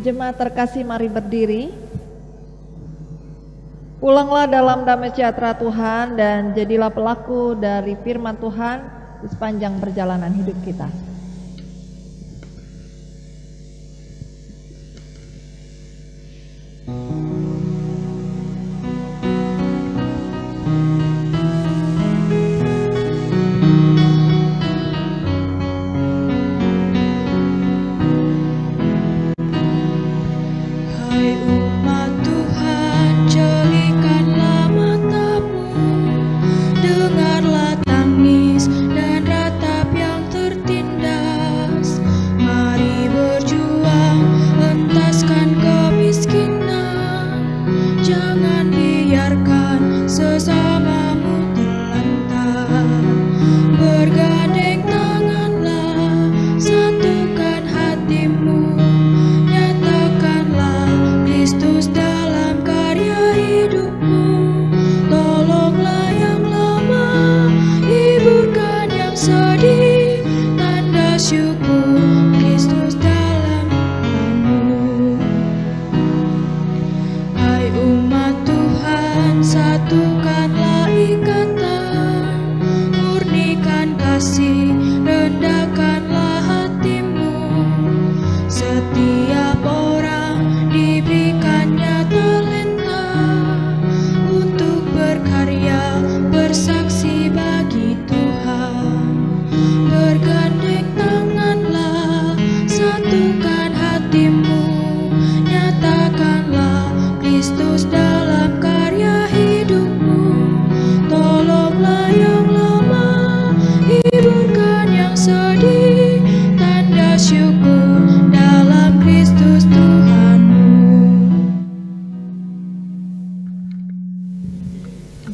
Jemaat terkasih, mari berdiri. Pulanglah dalam damai sejahtera Tuhan dan jadilah pelaku dari firman Tuhan di sepanjang perjalanan hidup kita.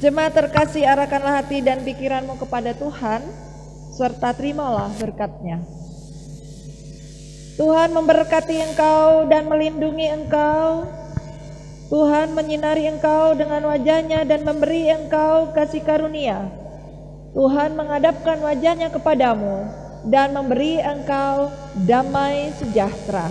Jemaat terkasih, arahkanlah hati dan pikiranmu kepada Tuhan, serta terimalah berkat-Nya. Tuhan memberkati engkau dan melindungi engkau. Tuhan menyinari engkau dengan wajah-Nya dan memberi engkau kasih karunia. Tuhan menghadapkan wajah-Nya kepadamu dan memberi engkau damai sejahtera.